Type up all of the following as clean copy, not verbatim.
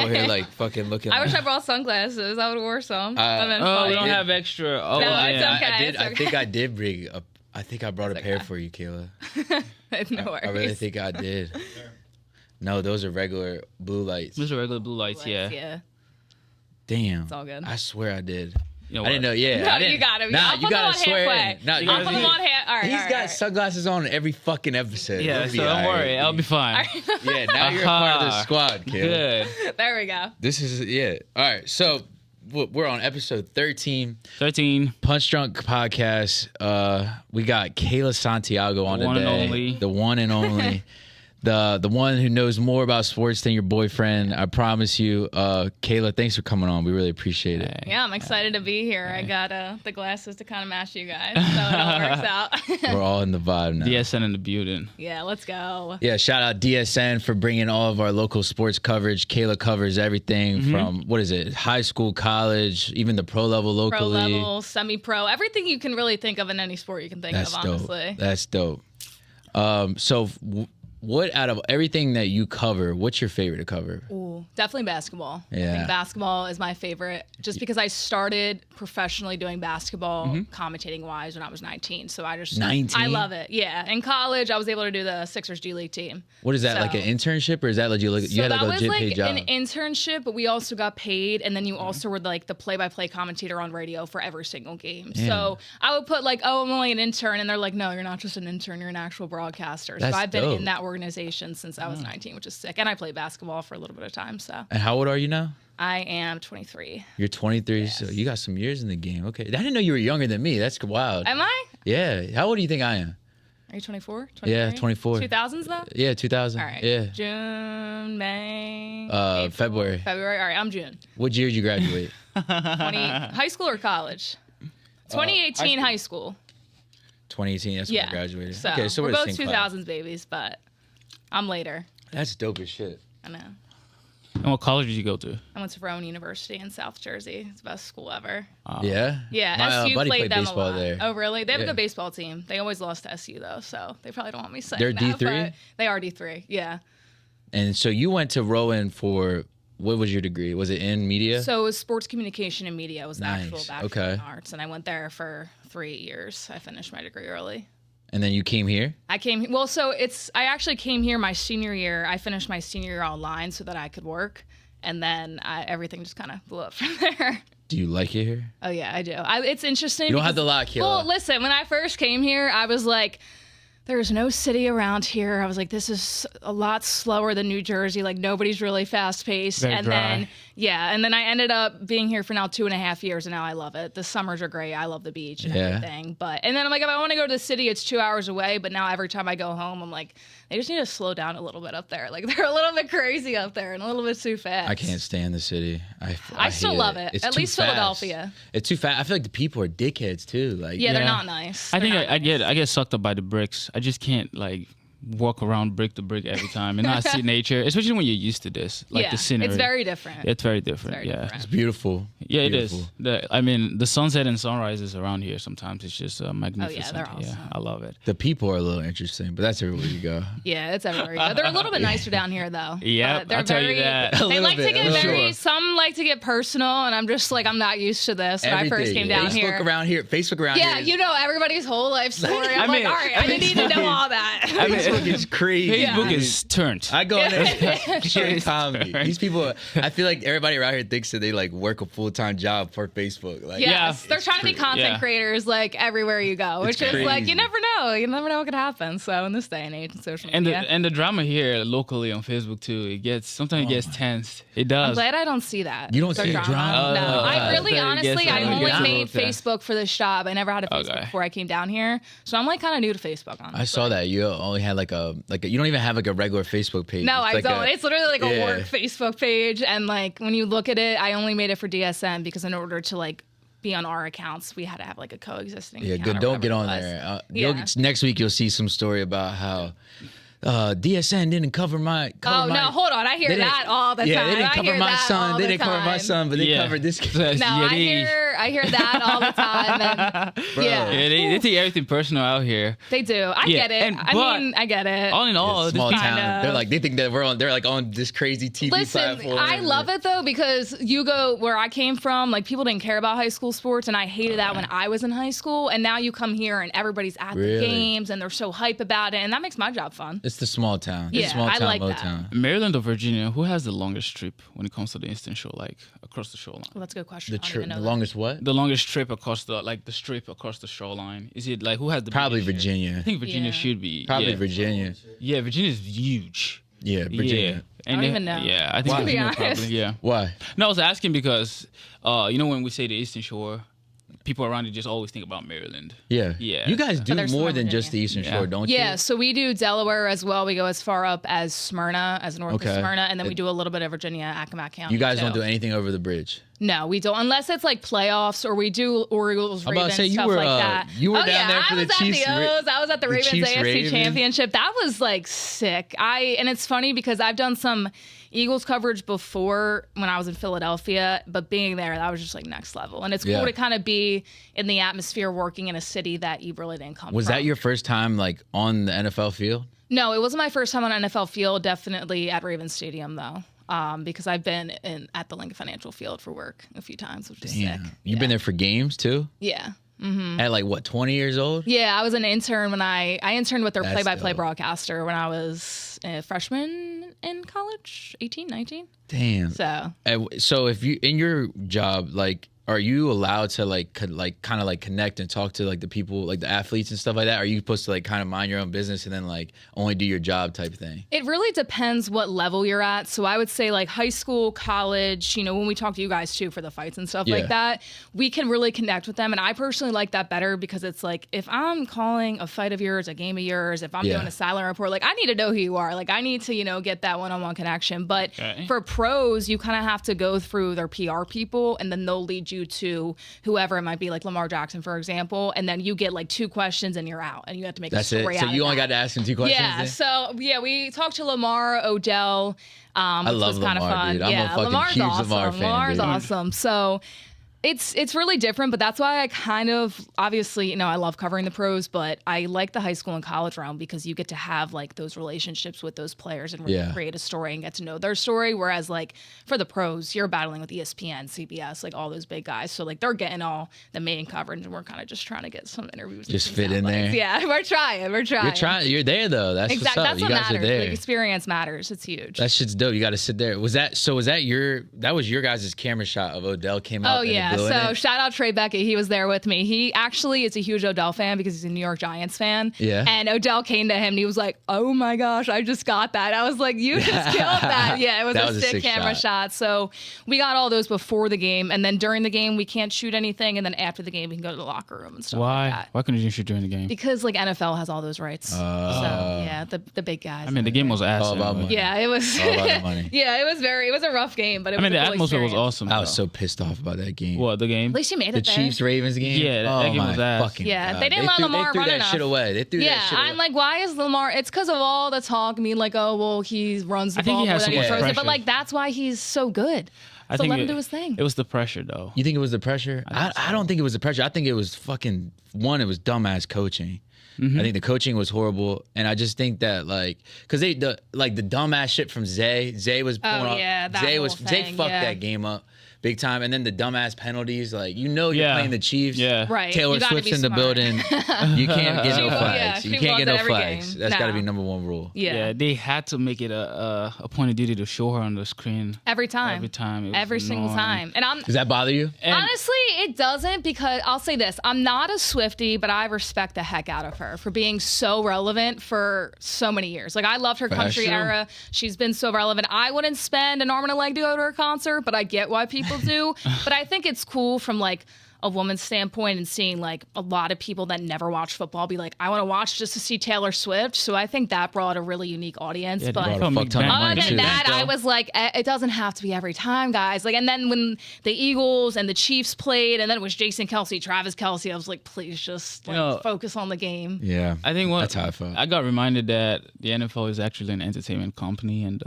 over here like fucking looking. I wish I brought sunglasses. I would have wore some. We don't have extra. Oh, No, yeah. it's okay. I did. It's okay. I think I did bring a. I think I brought a pair for you, Kayla. No worries. I really think I did. No, those are regular blue lights. Those are regular blue lights, yeah. Yeah. Damn. It's all good. I swear I did. You know I didn't know. Yeah, No, I didn't. you got it. Nah, I'll you put them gotta on swear halfway. in. Nah, You I'll gotta put do them it. on half. All right. He's all got right. sunglasses on every fucking episode. Yeah, It'll be so don't all worry. right. I'll be fine. Yeah, now you're a part of the squad, Kayla. Good. There we go. This is All right, so we're on episode 13, 13. Punch Drunk Podcast. We got Kayla Santiago on The one and today. only. The one and only. The one who knows more about sports than your boyfriend. I promise you. Kayla, thanks for coming on. We really appreciate it. Yeah, I'm excited to be here. I got the glasses to kind of match you guys, so it all works out. We're all in the vibe now. DSN in the building. Yeah, let's go. Yeah, shout out DSN for bringing all of our local sports coverage. Kayla covers everything from, what is it, high school, college, even the pro level locally. Pro level, semi-pro, everything you can really think of in any sport you can think That's of, dope. honestly. That's dope. What out of everything that you cover, what's your favorite to cover? Ooh, definitely basketball. I Yeah. think basketball is my favorite just because I started professionally doing basketball commentating wise when I was 19. So I just 19? I love it. Yeah. In college, I was able to do the Sixers G League team. What is that, So- like an internship, or is that like you So had like that a was legit like paid job? an internship, but we also got paid, and then you also were like the play-by-play commentator on radio for every single game. Yeah. So I would put like, "Oh, I'm only an intern," and they're like, "No, you're not just an intern; you're an actual broadcaster." That's so I've been dope. in that organization since I was 19, which is sick. And I played basketball for a little bit of time. So And how old are you now? I am 23. You're 23, so you got some years in the game. Okay, I didn't know you were younger than me. That's wild. Am I? Yeah, how old do you think I am? Are you 24? Yeah, 24. 2000s though? Yeah, 2000. All right. Yeah. June, May. February. February. All right, I'm June. What year did you graduate? 20, high school or college? 2018 high school. 2018. That's when I graduated. So, Okay, so we're the both same 2000s class. babies, but I'm later. That's dope as shit. I know. And what college did you go to? I went to Rowan University in South Jersey. It's the best school ever. Yeah. Yeah, My SU buddy played played them baseball a lot. there. Oh, really? They have Yeah. a good baseball team. They always lost to SU though, so they probably don't want me saying They're that, D3? but they are D3. Yeah. And so you went to Rowan for, what was your degree? Was it in media? So it was sports communication and media was the actual Nice. bachelor Okay. in arts, and I went there for 3 years. I finished my degree early. And then you came here? I actually came here my senior year. I finished my senior year online so that I could work, and then everything just kind of blew up from there. Do you like it here? Oh yeah, I do. It's interesting. You don't have to lie, Kayla. Well, listen, when I first came here, I was like, there's no city around here. I was like, this is a lot slower than New Jersey. Like, nobody's really fast paced. Very And dry. then I ended up being here for now 2.5 years, and now I love it. The summers are great. I love the beach and everything. And then I'm like, if I want to go to the city, it's 2 hours away. But now every time I go home, I'm like, they just need to slow down a little bit up there. Like, they're a little bit crazy up there and a little bit too fast. I can't stand the city. I still hate love it. It's At too least fast. Philadelphia. It's too fast. I feel like the people are dickheads too. Like, Yeah, they're Yeah. not nice. I think They're not I nice. get sucked up by the bricks. I just can't like walk around brick to brick every time and not see nature, especially when you're used to this, like the scenery. It's very different. It's very different. very yeah. different. It's beautiful. Yeah, it is. Beautiful. I mean, the sunset and sunrises around here sometimes it's just magnificent. they're awesome. I love it. The people are a little interesting, but that's everywhere you go. Yeah, it's everywhere. you go. They're a little bit nicer down here, though. Yep, They're I'll tell you that. A They little like bit, to get I'm very. sure. Some like to get personal, and I'm just like, I'm not used to this. When I first came down Facebook here. Facebook around here. Yeah, you know everybody's whole life story. I'm mean, like, all right, I didn't need to know all that. Facebook is crazy. Facebook is turned. I go in there share comedy. Right. These people, I feel like everybody around here thinks that they like work a full-time job for Facebook. Like, Yes, Yeah. they're trying to be content Yeah. creators like everywhere you go, which is like crazy. you never know. You never know what could happen. So in this day and age, in social And media, the drama here locally on Facebook too, sometimes it gets tense. It I'm does. glad I don't see that. You don't The see drama? No, Oh, I really, so it honestly, gets- I it only gets a made little tense. Facebook for this job. I never had a Facebook Okay. before I came down here, so I'm like kind of new to Facebook. Honestly. I saw that you only had like a you don't even have like a regular Facebook page. No, It's I like don't. It's literally like a Yeah. work Facebook page, and like when you look at it, I only made it for DSN because in order to like be on our accounts, we had to have like a coexisting. Yeah, account good. or Don't get whatever on it was. there. Yeah. Next week you'll see some story about how DSN didn't cover my. Oh no, hold on! I hear They didn't- that all the time. Yeah, they didn't I cover hear my that son. all They the didn't cover my time. son, but they Yeah. covered this. Yes, No, yeah, I hear that all the time. And, yeah, they take everything personal out here. they do. I get it. I get it. All in all, Small this town. They're like, they think that they're like on this crazy TV Listen, platform. I love it though, because you go where I came from, like people didn't care about high school sports, and I hated that when I was in high school. And now you come here and everybody's at the games and they're so hype about it, and that makes my job fun. It's the small town. Yeah, It's small I town, like that. Motown. Maryland or Virginia, who has the longest trip when it comes to the Eastern Shore, like across the shoreline? Well, that's a good question. The I don't even know the that. longest what? The longest trip across the strip across the shoreline. Is it like who has the Probably biggest share? Virginia. I think Virginia Yeah. should be. Probably yeah. Virginia. Yeah, Virginia's huge. Yeah, Virginia. Yeah. I don't even know. Yeah, I think To be Virginia honest. probably. Yeah. Why? No, I was asking because, when we say the Eastern Shore, people around it just always think about Maryland. Yeah. Yeah. You guys do there's more some than in just the Eastern Yeah. Shore, don't you? Yeah, so we do Delaware as well. We go as far up as Smyrna, as north Okay. of Smyrna, and then we do a little bit of Virginia, Accomack County. You guys too. don't do anything over the bridge. No, we don't, unless it's like playoffs, or we do Orioles, I'm about Ravens, to say, you stuff were, like that. you were oh, down yeah, there for I the was Chiefs. at the O's. I was at the Ravens Chiefs AFC Ravens. Championship. That was like sick. And it's funny because I've done some Eagles coverage before when I was in Philadelphia, but being there, that was just like next level. And it's cool Yeah. to kind of be in the atmosphere working in a city that you really didn't come Was from. that your first time like on the NFL field? No, it wasn't my first time on an NFL field. Definitely at Ravens Stadium though, because I've been at the Lincoln Financial Field for work a few times, which is sick. You've been there for games too? Yeah. At like what, 20 years old? Yeah, I was an intern when I interned with their That's play-by-play dope. broadcaster when I was a freshman in college, 18, 19. Damn. So So if you in your job, like, are you allowed to kind of connect and talk to like the people, like the athletes and stuff like that? Are you supposed to like kind of mind your own business and then like only do your job type thing? it really depends what level you're at. So I would say like high school, college, when we talk to you guys too for the fights and stuff Yeah. like that, we can really connect with them. And I personally like that better because it's like, if I'm calling a fight of yours, a game of yours, if I'm Yeah. doing a sideline report, like I need to know who you are. Like I need to, get that one-on-one connection. But Okay. for pros, you kind of have to go through their PR people, and then they'll lead you to whoever it might be, like Lamar Jackson, for example. And then you get like 2 questions and you're out, and you have to make That's a it. story So out you of only that. got to ask him 2 questions. Yeah, then? so we talked to Lamar, Odell, which love was kind of Lamar, fun. dude. I'm a yeah, fucking Lamar's huge awesome. Lamar fan, Lamar's dude. awesome. So it's really different, but that's why I kind of, obviously, I love covering the pros, but I like the high school and college realm because you get to have like those relationships with those players and really Yeah. create a story and get to know their story. Whereas like for the pros, you're battling with ESPN, CBS, like all those big guys. So like they're getting all the main coverage, and we're kind of just trying to get some interviews. and Just some fit in sound bites. there. Yeah, we're trying. You're there though. That's Exactly. what's up. That's You what guys matters. are there. Like experience matters. It's huge. That shit's dope. You got to sit there. Was that was your guys' camera shot of Odell came out? Oh yeah. and blew in So it? shout out Trey Beckett. He was there with me. He actually is a huge Odell fan because he's a New York Giants fan. Yeah. And Odell came to him and he was like, "Oh my gosh, I just got that." I was like, "You just killed that." Yeah, it was That a was a sick sick camera shot. So we got all those before the game, and then during the game we can't shoot anything, and then after the game we can go to the locker room and stuff like Why? that. Why couldn't you shoot during the game? Because like NFL has all those rights. So yeah, the big guys. I mean, the game was ass. All about anyway. money. yeah, it was. All about the money. Yeah, it was a rough game, but it I was mean, the a cool atmosphere was experience. awesome. I was though. so pissed off about that game. What, the game? At least you made The it there. Chiefs Ravens game. Yeah, that oh game my was ass. fucking Yeah, God. they didn't let threw, Lamar They threw run that enough. shit away. They threw Yeah, that shit away. I'm like, why is Lamar? It's because of all the talk, being like, oh, well, he runs the I think ball he more has than so he much throws it. But pressure. like, that's why he's so good. I So think let him do his thing. It was the pressure, though. You think it was the pressure? I don't think it was the pressure. I think it was fucking it was dumbass coaching. Mm-hmm. I think the coaching was horrible, and I just think that because the dumbass shit from Zay was pulling off. yeah, that Zay whole Zay thing, fucked yeah. that game up big time, and then the dumbass penalties. Like you're Yeah. playing the Chiefs. Yeah. Right. Taylor You gotta Swift's be in the smart. building. You can't get no Yeah, flags. she You can't was get at no every flags. game. That's got to be No. number one rule. Yeah. They had to make it a point of duty to show her on the screen. Every time. Every time. It was Every single annoying. time. And I'm Does that bother you? And honestly, it doesn't, because I'll say this: I'm not a Swiftie, but I respect the heck out of her for being so relevant for so many years. Like I loved her country true. era. She's been so relevant. I wouldn't spend an arm and a leg to go to her concert, but I get why people do. But I think it's cool from like a woman's standpoint, and seeing like a lot of people that never watch football be like, I want to watch just to see Taylor Swift. So I think that brought a really unique audience. Yeah, but they brought a fuck ton of money, other too. than that, I was like, it doesn't have to be every time, guys. Like, and then when the Eagles and the Chiefs played, and then it was Jason Kelsey, Travis Kelsey, I was like, please just like, focus on the game. Yeah. I think That's how I felt. I got reminded that the NFL is actually an entertainment company, and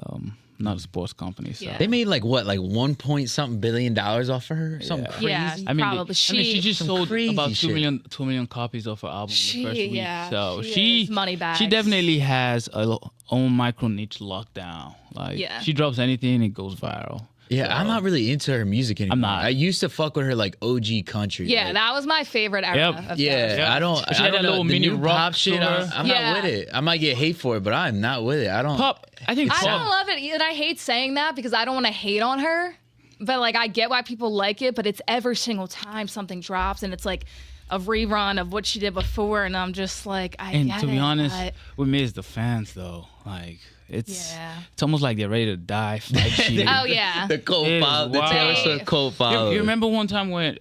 not a sports company. So. Yeah. They made like what, like 1 point something billion off of her? Something crazy. Yeah, I mean, probably. she just sold crazy about 2 shit. million copies of her album the first week. So she is money bags. she definitely has a own micro niche lockdown. Like she drops anything, it goes viral. Yeah, So, I'm not really into her music anymore. I'm not. I used to fuck with her like OG country. Yeah, like, that was my favorite era. Yep. Of Taylor yeah, Swift. I don't. She I had don't that know little the mini new rock pop shit. tour. I'm Yeah. not with it. I might get hate for it, but I'm not with it. I don't. Pop. I think I pop. don't love it, and I hate saying that because I don't want to hate on her. But like, I get why people like it, but it's every single time something drops, and it's like a rerun of what she did before, and I'm just like, And get to be it, honest, but- we miss the fans though. Like it's Yeah. it's almost like they're ready to die. Fight shit. Oh yeah, The cult It is follow, the wild. Taylor Swift cult follow. You remember one time when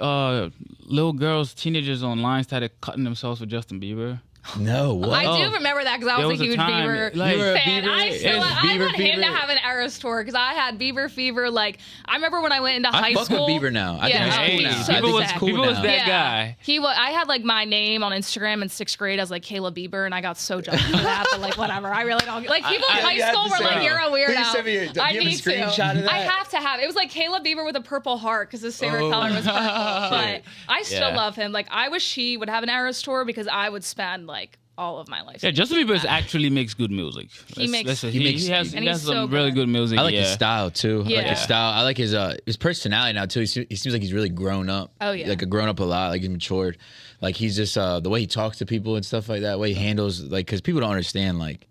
little girls, teenagers online started cutting themselves with Justin Bieber? No, what? I do remember that because I There was a was a huge time, Bieber like- You were a fan. Bieber- I still, yes, I Bieber want him fever. to have an Eras tour because I had Bieber fever. Like I remember when I went into I high fuck school. with Bieber now. I think he's oh, cool he's now. so I think he's sick. cool Bieber was now. that guy. He was. I had like my name on Instagram in 6th grade as like Kayla Bieber, and I got so jealous for that. But like whatever, I really don't like people in you high have school to were say like, it. "You're a Please send me weirdo." do I you have a need to. screenshot of that? I have to have. It was like Kayla Bieber with a purple heart because his favorite color was purple. But I still Yeah. love him. Like I wish he would have an Eras tour because I would spend like all of my life. Yeah, Justin Bieber actually makes good music. He makes- he, he makes- has, and he he's has so some really good. good music. I like yeah. his style too. I like Yeah. his style. I like his personality now too. He seems like he's really grown up. Oh, yeah. like grown up a lot. Like he's matured. Like he's just the way he talks to people and stuff like that. The way he handles like because people don't understand. Like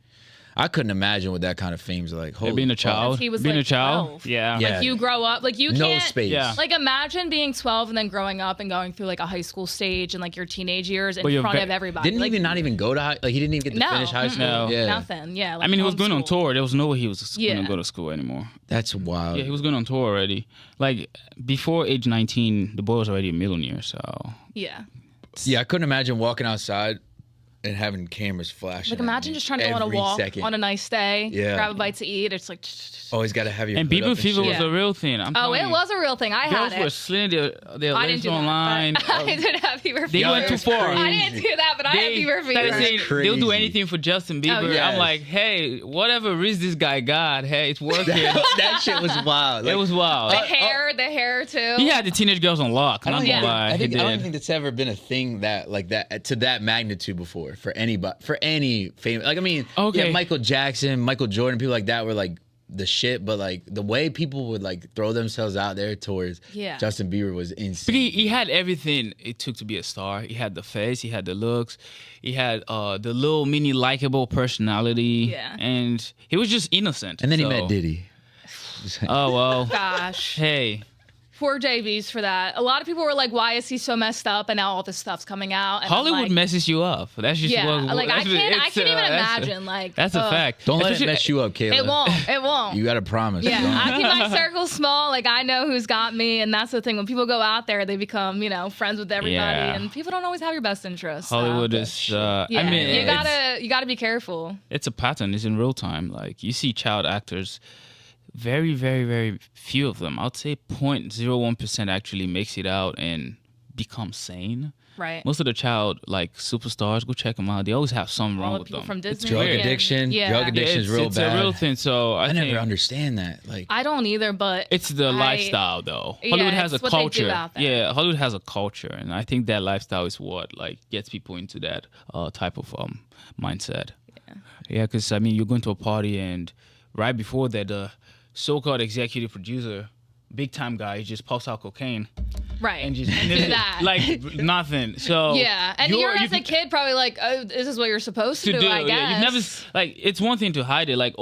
I couldn't imagine what that kind of fame's like. Yeah, Holy being a fuck. child. He was, being like, a child. 12. Yeah. Yeah. You grow up like you No can't. space. Yeah. Like imagine being 12 and then growing up and going through like a high school stage and like your teenage years in But you're front ve- of everybody. Didn't like, even not even go to high. Like he didn't even get to No, finish high school. No. Yeah, nothing. Yeah. Like I mean, he was going on homeschool. tour. There was no way he was going Yeah. to go to school anymore. that's wild. Yeah, he was going on tour already. Like, before age 19, the boy was already a millionaire, so... Yeah. Yeah, I couldn't imagine walking outside and having cameras flashing. Like at imagine me just trying to go on a every walk second. on a nice day, Yeah. grab a bite to eat. It's like, Always got to have your And hood up Bieber fever shit. was Yeah. a real thing. I'm oh, telling it you. was a real thing. I Girls had were it. slitting their I didn't legs do that. online. but I didn't have fever. They fever. went too it's far. crazy. I didn't do that, but I had They fever. started fever. saying Crazy. they'll do anything for Justin Bieber. Oh, yes. I'm like, hey, whatever risk this guy got, hey, it's working. That shit was wild. It Like, was wild. The hair too. He had the teenage girls on lock. I Not don't, gonna think, lie. I, think, He I don't did. think that's ever been a thing that like that to that magnitude before for anybody, for any famous. Like I mean, Okay. yeah, Michael Jackson, Michael Jordan, people like that were like the shit. But like the way people would like throw themselves out there towards Yeah. Justin Bieber was But insane. he had everything it took to be a star. He had the face, he had the looks, he had the little mini likable personality, Yeah. and he was just innocent. And then he so- met Diddy. Oh well. Gosh. Hey, Poor JVs for that. A lot of people were like, "Why is he so messed up?" And now all this stuff's coming out. And I'm Hollywood like, messes you up. That's just Yeah, what. like I that's- can't it's, even that's- imagine. Like That's a fact. Don't let it Especially- mess you up, Kayla. It won't. It won't. You gotta promise. Yeah, Don't- I keep my circle small. Like I know who's got me, and that's the thing. When people go out there, they become friends with everybody, Yeah. and people don't always have your best interests. so- Hollywood is. Yeah, I mean, you it's- gotta be careful. it's a pattern. It's in real time. Like you see child actors, very, very, very few of them. I'd say 0.01% actually makes it out and become sane. Right. Most of the child like superstars, go check them out. They always have something All wrong the with people them. from It's Disney. Drug weird. addiction. Yeah. Drug Yeah, addiction is it's, real it's bad. a real thing. So I think never understand that. Like I don't either, but it's the lifestyle though. Yeah, Hollywood has a it's what they do culture. out there. Yeah, Hollywood has a culture, and I think that lifestyle is what like gets people into that type of mindset. Yeah, because I mean, you're going to a party, and right before that, the so-called executive producer, big time guy, just pops out cocaine right. and just do that. like nothing. So Yeah, and you're as a kid probably like, oh, this is what you're supposed to do. I guess. Yeah, you've never like. It's one thing to hide it. Like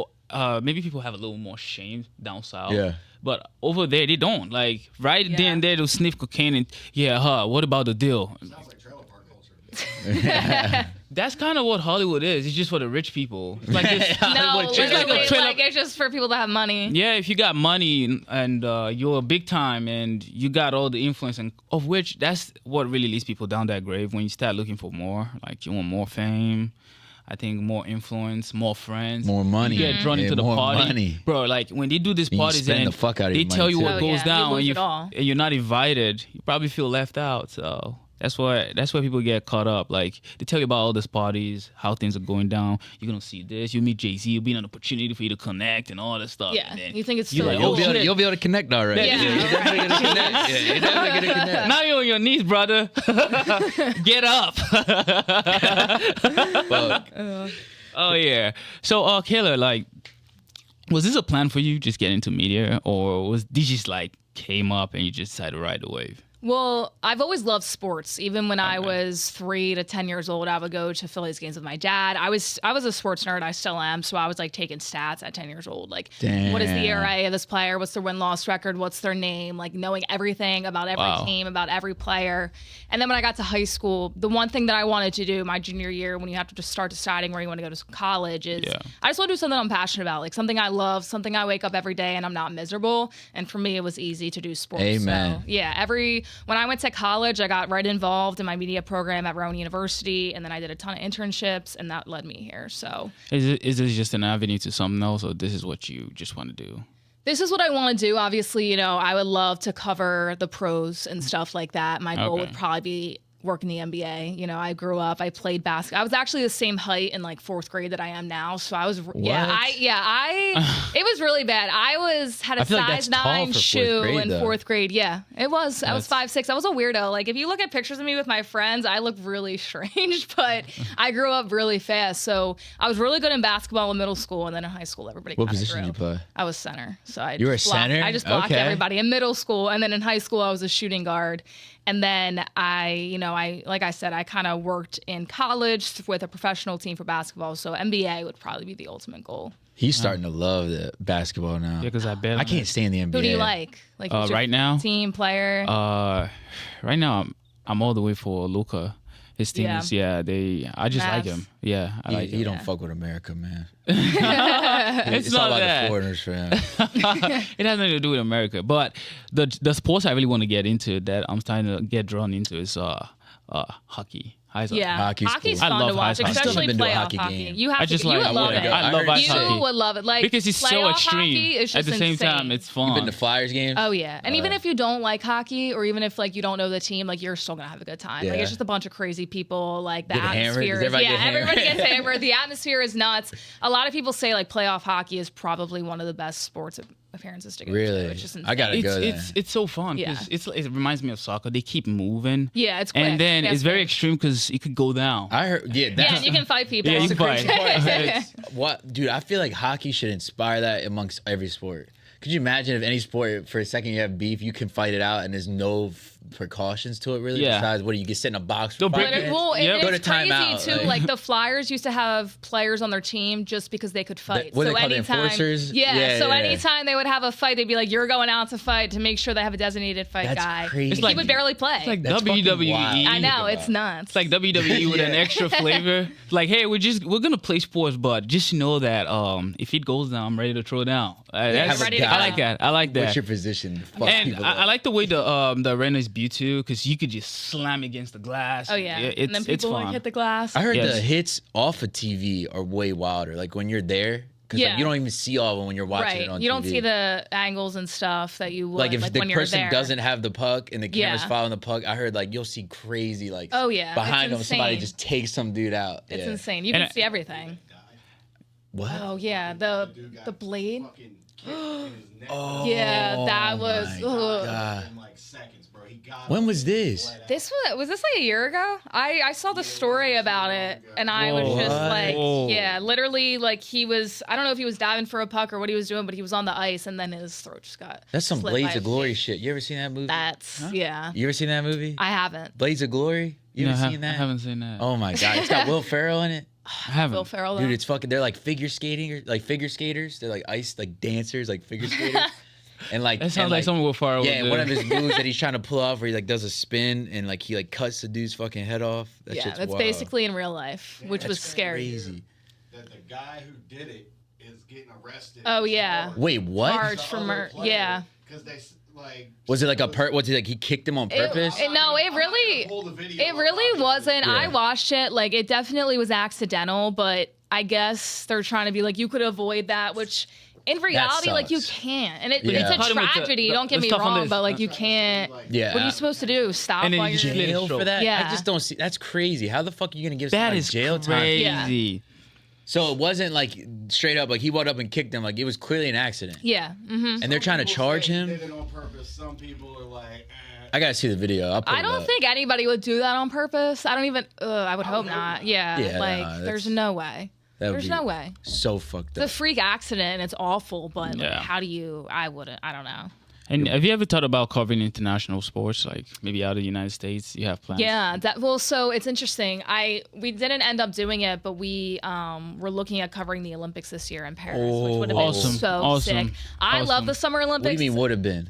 maybe people have a little more shame down south. Yeah. But over there, they don't. Like, right then and there, they'll sniff cocaine and, what about the deal? Sounds like trailer park culture. That's kind of what Hollywood is. It's just for the rich people. It's like it's, No, Hollywood trailer- literally, like a trailer- like it's just for people that have money. yeah, if you got money and you're big time and you got all the influence, and of which that's what really leads people down that grave when you start looking for more. Like, you want more fame. I think more influence, more friends, more money. You get drawn Yeah, into the more party, money. bro. Like when they do these you parties spend and the fuck out of they your tell money, you too. what Oh, goes yeah, you down, lose and it all. you're not invited. You probably feel left out. So That's where people get caught up. Like, they tell you about all these parties, how things are going down. You're gonna see this. You meet Jay-Z. It'll be an opportunity for you to connect and all that stuff. Yeah, and then you think it's you're so like, cool. oh, shit. You'll be able to connect already. Yeah. You're definitely gonna connect. Yeah, you're definitely gonna connect. Now you're on your knees, brother. Get up. Fuck. Oh yeah. So, Kayla, like, was this a plan for you, just get into media, or was this just like came up and you just decided to ride the wave? Well, I've always loved sports. Even when I was 3 to 10 years old, I would go to Phillies games with my dad. I was a sports nerd. I still am. So I was like taking stats at 10 years old. Like, what is the ERA of this player? What's their win-loss record? What's their name? Like, knowing everything about every team, about every player. And then when I got to high school, the one thing that I wanted to do my junior year, when you have to just start deciding where you want to go to college, is I just want to do something I'm passionate about, like something I love, something I wake up every day and I'm not miserable. And for me, it was easy to do sports. Amen. So, yeah, when I went to college, I got right involved in my media program at Rowan University, and then I did a ton of internships, and that led me here. So, is this just an avenue to something else, or this is what you just want to do? This is what I want to do. Obviously, I would love to cover the pros and stuff like that. My goal would probably be work in the NBA. I grew up, I played basketball. I was actually the same height in like 4th grade that I am now. So I was, it was really bad. I had a size 9 shoe in 4th grade. Yeah, it was. I was 5'6". I was a weirdo. Like, if you look at pictures of me with my friends, I look really strange, but I grew up really fast. So I was really good in basketball in middle school, and then in high school, everybody What kinda position grew. did you play? I was center. So You were a center? I just blocked Okay. everybody in middle school, and then in high school, I was a shooting guard. And then like I said, I kind of worked in college with a professional team for basketball. So NBA would probably be the ultimate goal. He's starting to love the basketball now. Yeah, because I bet I can't stand the NBA. Who do you like? Like, who's your right now, team player? right now I'm all the way for Luka. His team is I just like Mavs. him. Yeah, I like him. You don't fuck with America, man. It's all not about that. the foreigners for him. It has nothing to do with America. But the sports I really want to get into, that I'm starting to get drawn into, is hockey. Yeah, Hockey's hockey's cool. I fun love to watch, ice hockey. I've still especially been to a playoff hockey hockey. game. You have I just to. You like- would love I it. wanna go. I love ice You hockey. would love it. Like, Because it's so playoff extreme. hockey is At just the same insane. time, it's fun. You been to Flyers games? Oh yeah, and even if you don't like hockey, or even if like you don't know the team, like you're still gonna have a good time. Like, Yeah. it's just a bunch of crazy people. Like, the Get hammered? atmosphere Does is everybody get hammered? everybody gets hammered. The atmosphere is nuts. A lot of people say like playoff hockey is probably one of the best sports appearances to go Really? to. It's just insane. I gotta go there. It's so fun Yeah. because it reminds me of soccer. They keep moving. Yeah, it's quick. And then Yeah, it's very quick. extreme because it could go down. I heard. Yeah, Yeah, that's and you can fight people. Yeah, you can fight. what, dude. I feel like hockey should inspire that amongst every sport. Could you imagine if any sport for a second you have beef, you can fight it out and there's no precautions to it really? Yeah. Besides, what do you get set in a box? For They'll 5 break minutes? Well, and Yep. Go to it's crazy timeout, too. like- Like, the Flyers used to have players on their team just because they could fight. What do so they call the anytime, enforcers? Yeah, Yeah, so yeah. anytime they would have a fight, they'd be like, "You're going out to fight," to make sure they have a designated fight That's guy. crazy. It's He like- would barely play. It's like That's fucking WWE. wild. I know, think it's about nuts. It's like WWE with an extra flavor. Like, hey, we're gonna play sports, but just know that if it goes down, I'm ready to throw down. have a ready to guy. go. I like that. I like that. What's your position? Fuck And people I up. like the way the arena is built too, because you could just slam against the glass. oh yeah, It's, and then it's people fun. like hit the glass. I heard Yes. the hits off of TV are way wilder. Like when you're there, because Yeah. you don't even see all of them when you're watching it Right, on you TV. don't see the angles and stuff that you would like if the when you're person there. doesn't have the puck and the camera's Yeah. following the puck, I heard like you'll see crazy like Oh, yeah, behind it's them somebody insane. just takes some dude out. It's Yeah. insane. You And can see everything. What? Oh yeah, the blade. Oh, Yeah, that was. my ugh. God. In like seconds, bro. He got When him. was this? This was this like a year ago? I saw the story about it, and I was Whoa. just like, Whoa. yeah, literally, like he was. I don't know if he was diving for a puck or what he was doing, but he was on the ice, and then his throat just got. That's some slit Blades by a of Glory fish. shit. You ever seen that movie? That's yeah. You ever seen that movie? I haven't. Blades of Glory? You No, ever I seen that? I haven't seen that. Oh my god, it's got Will Ferrell in it. I haven't. Will Ferrell. Dude, though. it's fucking. They're like figure skaters. They're like ice, like dancers, like figure skaters. And like That sounds and, like something Will Ferrell would Yeah, and do. one of his moves that he's trying to pull off, where he like does a spin and like he like cuts the dude's fucking head off. That yeah, shit's that's wild. basically in real life, which That's was scary. Crazy. That the guy who did it is getting arrested. Oh, yeah. Wait, what? Charged for murder. Yeah. Because they like. Was it like a Was it like he kicked him on purpose? No, it really. It really wasn't. Yeah. I watched it. Like, it definitely was accidental, but I guess they're trying to be like, you could avoid that, which in reality, like you can't, and it's Yeah. a tragedy. Don't get me wrong, but like you can't. Yeah. What are you supposed to do? Stop And then while you you're just Jail for that? Yeah. I just don't see. That's crazy. How the fuck are you gonna give That somebody is jail time? crazy. So it wasn't like straight up like he walked up and kicked him. Like it was clearly an accident. Yeah. Mm-hmm. And they're trying to charge him. Did it on purpose. Some people are like, I gotta see the video. I'll put I it don't up. think anybody would do that on purpose. I don't even. I would hope not. Yeah. Yeah, like no, there's that's- no way. That would There's be no way. So fucked It's a up. freak accident and it's awful, but like, Yeah. how do you? I wouldn't. I don't know. And have you ever thought about covering international sports, like maybe out of the United States? You have plans? Yeah, well, so it's interesting. We didn't end up doing it, but we were looking at covering the Olympics this year in Paris, which would have been Awesome, so awesome, sick. I love awesome. the Summer What do Olympics. you mean would have been?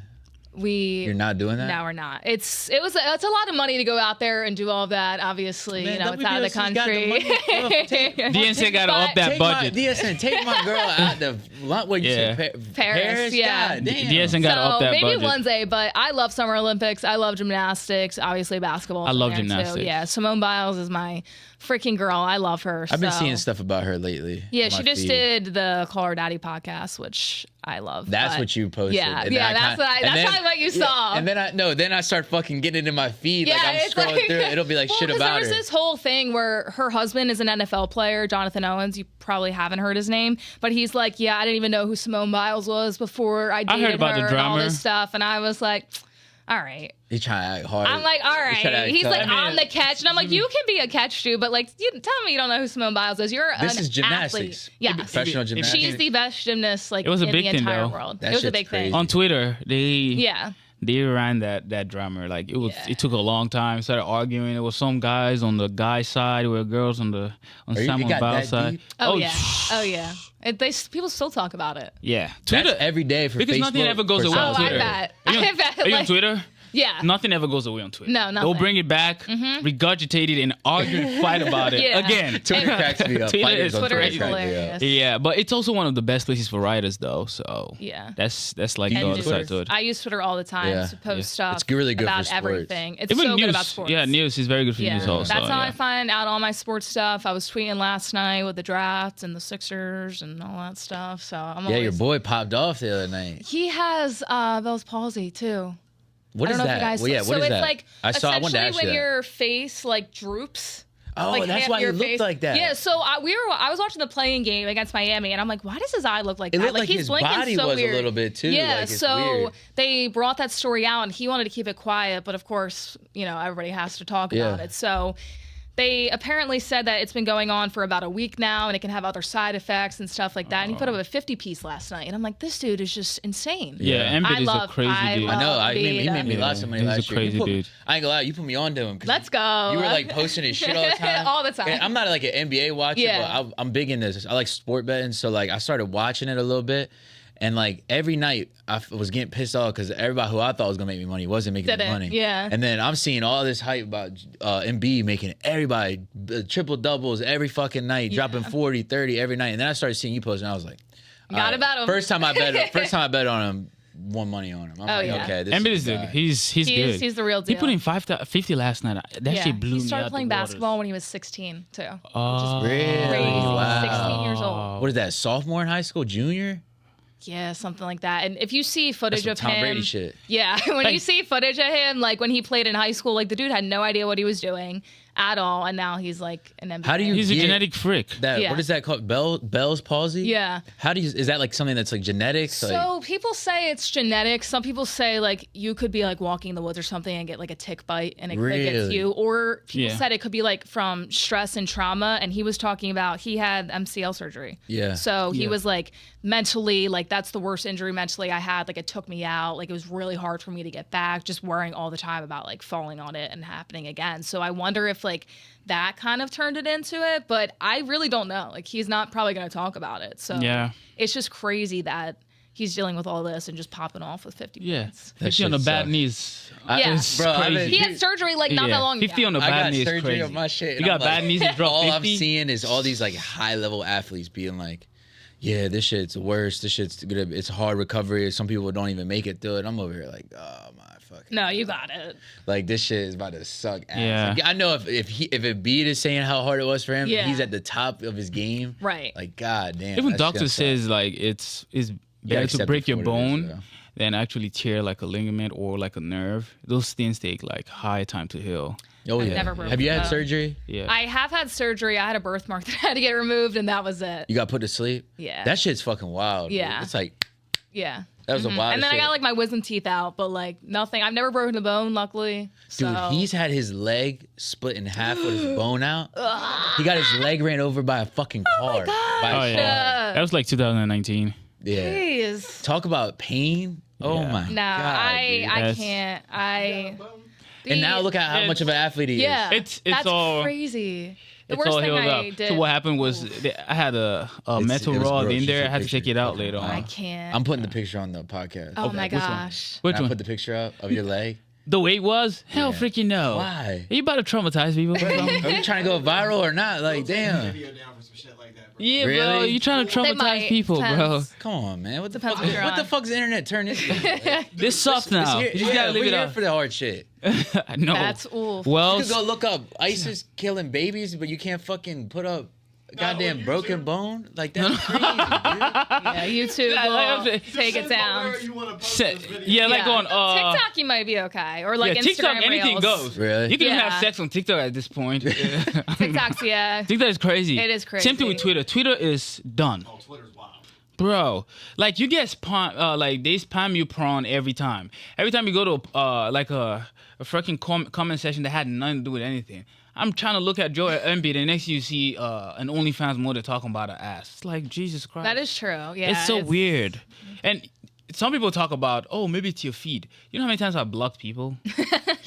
You're not doing that? No, we're not. It's a lot of money to go out there and do all of that. Obviously, Man, it's out of the WBOC's got the country. money. DNC got to up that Take budget. take my girl out the what you Yeah. say, Paris, yeah. God damn. DSN got to up So that maybe budget. one day, but I love Summer Olympics. I love gymnastics. Obviously, basketball. I love in there, gymnastics. Too. Yeah, Simone Biles is my freaking girl. I love her. I've been so. seeing stuff about her lately. Yeah, on she my just feed. did the Call Her Daddy podcast, which I love. That's but- what you posted. Yeah, And then yeah, I that's kinda- what and then- probably what you saw. And then I start fucking getting in my feed. yeah, like I'm it's scrolling like, through it. It'll be like well, shit 'cause about there was her. this whole thing where her husband is an NFL player, Jonathan Owens. You probably haven't heard his name, but he's like, yeah, I didn't even know who Simone Biles was before I dated heard about her the and all drummer. this stuff, and I was like, all right. He trying to act hard. I'm like, all He trying to right. act He's tough. like, I mean, I'm the catch. And I'm like, you can be a catch too, but like, tell me you don't know who Simone Biles is. You're This an is gymnastics. athlete. Yes. Professional gymnastics. She's the best gymnast like It was a in big the thing, entire though. world. That It was a shit's big crazy. thing. On Twitter, Yeah. they ran that drama. Like it was, Yeah. it took a long time. Started arguing. There was some guys on the guy side, there were girls on you- Simone it got Biles that side. deep? Oh, yeah. Oh yeah. People still talk about it. Yeah. That's Twitter every day for because Facebook. nothing ever goes for away some on Oh, I Twitter. bet. Are you on, I bet, are you on like- Twitter? Yeah. Nothing ever goes away on Twitter. No, nothing. They'll bring it back, regurgitate it, and argue and fight about it Yeah. again. Twitter cracks me up. Twitter Fighters is on Twitter is crazy. crack me up. hilarious. Yeah, but it's also one of the best places for writers, though. So Yeah. that's like Do the you other use side to it. I use Twitter all the time Yeah. to post Yeah. stuff It's really good for about sports. everything. It's Even so news, good about sports. yeah, news is very good for Yeah. news also. That's how yeah. I find out all my sports stuff. I was tweeting last night with the draft and the Sixers and all that stuff. So I'm Yeah, always... your boy popped off the other night. He has Bell's palsy too. What I is don't know that? if you guys Well, yeah, so what is it's that? like I wanted to essentially ask you when that. your face like droops. Oh, like that's half why he your looked face. like that. Yeah, so I was watching the playing game against Miami, and I'm like, why does his eye look like It that? looked like he's his blinking body so was weird. a little bit too. Yeah, like, it's so weird. they brought that story out, and he wanted to keep it quiet, but of course, everybody has to talk about Yeah. it. So they apparently said that it's been going on for about a week now, and it can have other side effects and stuff like that. And he put up a 50-piece last night, and I'm like, this dude is just insane. Yeah, Embiid is a crazy dude. I know. He made me Embiid. laugh so many He's a last year. crazy dude. I ain't gonna lie, you put me on to him. 'Cause Let's go. You were like posting his shit all the time. All the time. And I'm not like an NBA watcher, Yeah. but I'm big in this. I like sport betting, so like I started watching it a little bit. And like every night, I was getting pissed off because everybody who I thought was gonna make me money wasn't making me Didn't, money. yeah. And then I'm seeing all this hype about Embiid making everybody triple doubles every fucking night, dropping 40, 30 every night. And then I started seeing you post, and I was like, Gotta bet him. First time I bet on him, won money on him. I'm like, yeah. okay, this Embiid is is the good. guy. He's good. He's the real He deal. put in 50 last night. That shit blew me out. He started the playing waters. basketball when he was 16 too. Oh, Really? Crazy. Wow. 16 years old. What is that? Sophomore in high school, junior? Yeah, something like that. And if you see footage That's of some Tom him, Brady shit. yeah, when you see footage of him, like when he played in high school, like the dude had no idea what he was doing at all, and now he's like an NBA. How do you he's a get genetic freak. that? Yeah. What is that called? Bell's palsy? Yeah. How do you? Is that like something that's like genetics? So people say it's genetic. Some people say like you could be like walking in the woods or something and get like a tick bite and it could get Really? you. Or people Yeah. said it could be like from stress and trauma. And he was talking about he had MCL surgery. Yeah. So he Yeah. was like mentally like that's the worst injury mentally I had. Like it took me out. Like it was really hard for me to get back. Just worrying all the time about like falling on it and happening again. So I wonder if like that kind of turned it into it. But I really don't know. Like he's not probably going to talk about it. So Yeah. it's just crazy that he's dealing with all this and just popping off with 50 Yeah, points. 50 on the shit bad sucks. knees. Yeah. It's Bro, I've crazy. been- He had surgery like not that long 50 ago. on the I bad got knees. surgery Crazy. on my shit. You and got I'm bad like, knees. You dropped all 50. I'm seeing is all these like high level athletes being like, Yeah, this shit's worse. This shit's good. It's hard recovery. Some people don't even make it through it. I'm over here like, oh my fucking. No, you got it. Like this shit is about to suck ass. Yeah. Like, I know if Embiid is saying how hard it was for him, Yeah. he's at the top of his game. Right. Like, god damn. Even that's doctor gonna says suck. like it's better accept to it break for your what it is, bone yeah. than actually tear like a ligament or like a nerve. Those things take like high time to heal. Oh I've yeah. never broken Have you a had bone. surgery? Yeah. I have had surgery. I had a birthmark that I had to get removed, and that was it. You got put to sleep? Yeah. That shit's fucking wild. dude. Yeah. It's like Yeah. that was a wild And then shit. I got like my wisdom teeth out, but like nothing. I've never broken a bone, luckily. Dude, So. he's had his leg split in half with his bone out. He got his leg ran over by a fucking car. By Oh a yeah. car. That was like 2019. Yeah. Jeez. Talk about pain. Oh Yeah. my No, god. I That's- can't. And now look at how much of an athlete he is. Yeah. It's That's all- crazy. The It's worst all thing healed I up. did. So what happened was I had a metal it was rod gross. in You there. should I had to picture take it out later I on. can't. I'm putting the picture on the podcast. Oh my which one? gosh. Which Can I one? put the picture up of your leg? The way it was? Hell Yeah. freaking no. Why? Are you about to traumatize people? Are you trying to go viral or not? Like, damn. Video down for some shit like that, bro. Yeah, bro. Really? You trying to They traumatize might. people, bro. Depends. Come on, man. What the Depends fuck? what you're What the on. fuck's the internet turned into? This soft now. You just gotta leave we're it here out. for the hard shit. No. That's oof. Well, You could go look up ISIS killing babies, but you can't fucking put up a goddamn on broken YouTube. bone. Like that's crazy, dude. Yeah, YouTube Yeah, will like, take it down. Where you wanna post se- this video. yeah, like on TikTok, you might be okay, or like yeah, Instagram TikTok, anything Reels. goes. Really? You can even Yeah. have sex on TikTok at this point. TikTok's TikTok is crazy. It is crazy. Same thing with Twitter. Twitter is done. Oh, Twitter's wild. Bro, like you get spam, like they spam you prawn every time. Every time you go to like a freaking comment section that had nothing to do with anything. I'm trying to look at Joel Embiid, and next you see an OnlyFans model talking about her ass. It's like Jesus Christ. That is true. Yeah, It's so weird. And some people talk about, oh, maybe it's your feed. You know how many times I've blocked people?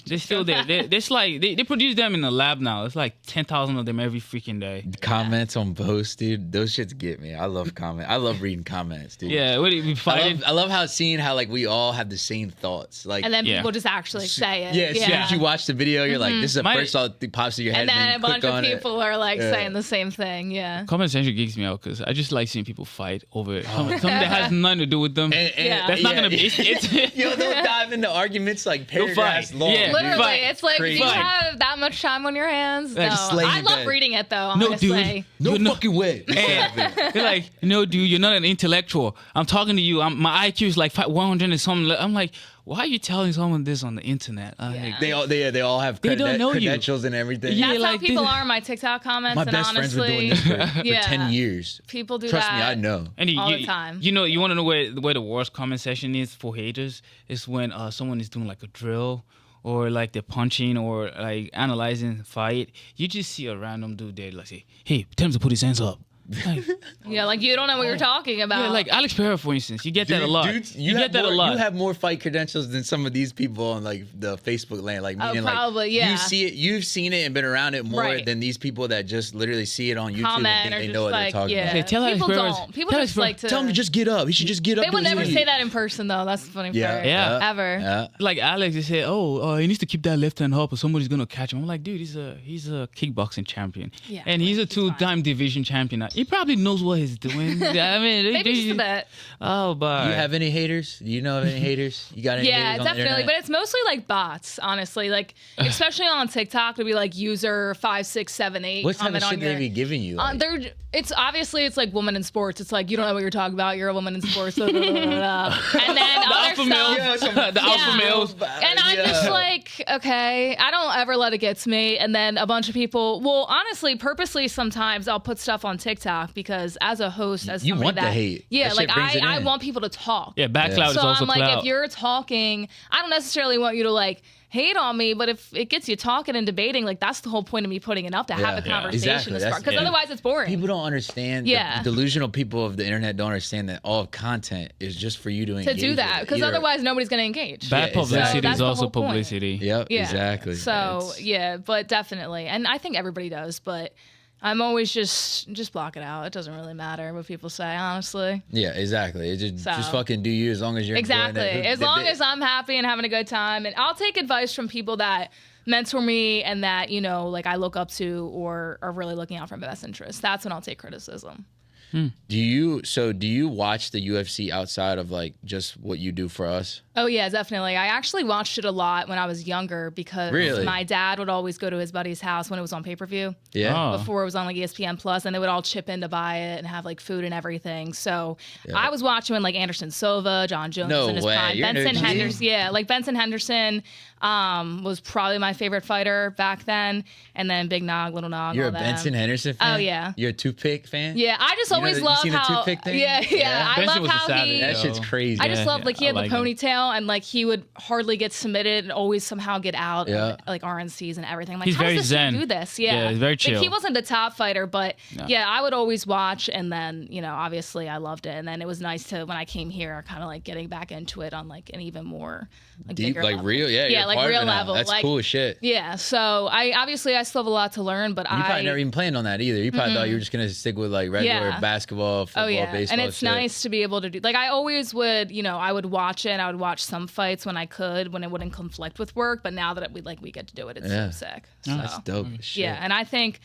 They're still there. It's like they produce them in the lab now. It's like 10,000 of them every freaking day. Comments on posts, dude. Those shits get me. I love comments. I love reading comments, dude. Yeah, what do you fight? I love how seeing how like we all have the same thoughts. Like And then Yeah. people just actually say it. yeah, as soon as you watch the video, you're like, this is the My- first thought that pops in your head. And then a you bunch click of on it. people are like Yeah. saying the same thing. Yeah. Comment section geeks me out because I just like seeing people fight over something that has nothing to do with them. And- Yeah. That's not gonna be. It's Yo, they'll dive into arguments like paragraphs fight. long. Yeah. dude. Literally, Fight. it's like, Crazy. do you Fight. have that much time on your hands? Like, No. slay I in love bed. reading it though. No, honestly. dude. No You know- fucking way. And they're like, no, dude, you're not an intellectual. I'm talking to you. My IQ is like 100 and something. I'm like, why are you telling someone this on the internet? Like, Yeah. They all have They don't know you. credentials and everything. Yeah. That's how like people this- are in my TikTok comments. My and best friends were honestly, doing this for Yeah. 10 years. people do Trust that. me, I know. And all the time. You know, you want to know where the worst comment section is for haters? Is when someone is doing like a drill or like they're punching or like analyzing the fight. You just see a random dude there like say, hey, tell him to put his hands up. Like, Yeah, like you don't know what you're talking about. yeah, like Alex Pereira, for instance. You get that a lot. Dude, you get have that more, a lot. You have more fight credentials than some of these people on like the Facebook land. Like, meaning, probably, like, yeah. You see it, you've seen it and been around it more Right. than these people that just literally see it on YouTube comment and think or they just know what like, they're talking yeah. about. Okay, tell Alex people Pereira's- don't. People tell just Alex like to. Tell him to just get up. He should just get up. They would to his never feet. say that in person though. That's the funny Yeah, part. Yeah. Ever. Yeah. Like Alex, they say, he needs to keep that left hand up, or somebody's gonna catch him. I'm like, dude, he's a kickboxing champion, Yeah, and he's a he's fine. two-time division champion. He probably knows what he's doing. I mean, Maybe just a bit. Oh, but Do you have any haters? Do you know of any haters? You got any Yeah, haters on the definitely. But internet? it's mostly like bots, honestly. Like, especially on TikTok, it'd be like user 5678. What type of comment on shit your, they be giving you? Like? it's obviously it's like woman in sports. It's like you don't know what you're talking about. You're a woman in sports. Blah, blah, blah, blah, blah. And then the other alpha stuff. males? The alpha males. And I'm just like, okay, I don't ever let it get to me. And then a bunch of people, well, honestly, purposely sometimes I'll put stuff on TikTok because as a host, as You somebody want the that, hate. yeah, That like shit brings it I in. want people to talk. Yeah, back cloud So is also I'm like, cloud. if you're talking, I don't necessarily want you to like hate on me, but if it gets you talking and debating, like that's the whole point of me putting it up to have Yeah. a Yeah. conversation Exactly. to That's- spark. Because yeah. otherwise it's boring. People don't understand. Yeah. The delusional people of the internet don't understand that all content is just for you to to engage do with that it. because Either- otherwise nobody's going to engage. Bad Yeah, exactly. publicity So that's is the also whole point. publicity. Yep. Yeah. Exactly. So It's- yeah, but definitely, and I think everybody does, but I'm always just block it out. It doesn't really matter what people say, honestly. Yeah, exactly. It just So- fucking do you as long as you're enjoying Exactly. it. As long as I'm happy and having a good time, and I'll take advice from people that mentor me and that like I look up to or are really looking out for my best interest. That's when I'll take criticism. Do you watch the UFC outside of like just what you do for us? Oh yeah, definitely. I actually watched it a lot when I was younger because my dad would always go to his buddy's house when it was on pay-per-view. Yeah. Before it was on like ESPN Plus, and they would all chip in to buy it and have like food and everything. So I was watching when like Anderson Silva, John Jones in his prime. Benson Henderson. Yeah, like Benson Henderson was probably my favorite fighter back then. And then Big Nog, Little Nog. You're all a them. Benson Henderson fan? Oh yeah. You're a toothpick fan? Yeah, I just always love how. Yeah. I love how he. That shit's crazy. I just love like he had the ponytail and like he would hardly get submitted and always somehow get out of, like RNCs and everything. Like, he's how very does this zen. dude do this? Yeah, he's very chill. Like, he wasn't the top fighter, but I would always watch, and then obviously I loved it, and then it was nice to when I came here, kind of like getting back into it on like an even more like deep, bigger like level. real, like real level. That's like, cool as shit. Yeah, so I still have a lot to learn, but you probably never even planned on that either. You probably thought you were just gonna stick with like regular basketball, football, baseball. And it's nice to be able to do. Like I always would, I would watch it. And I would watch some fights when I could, when it wouldn't conflict with work. But now that we get to do it, it's so sick. So. That's dope. Shit. Yeah, and I think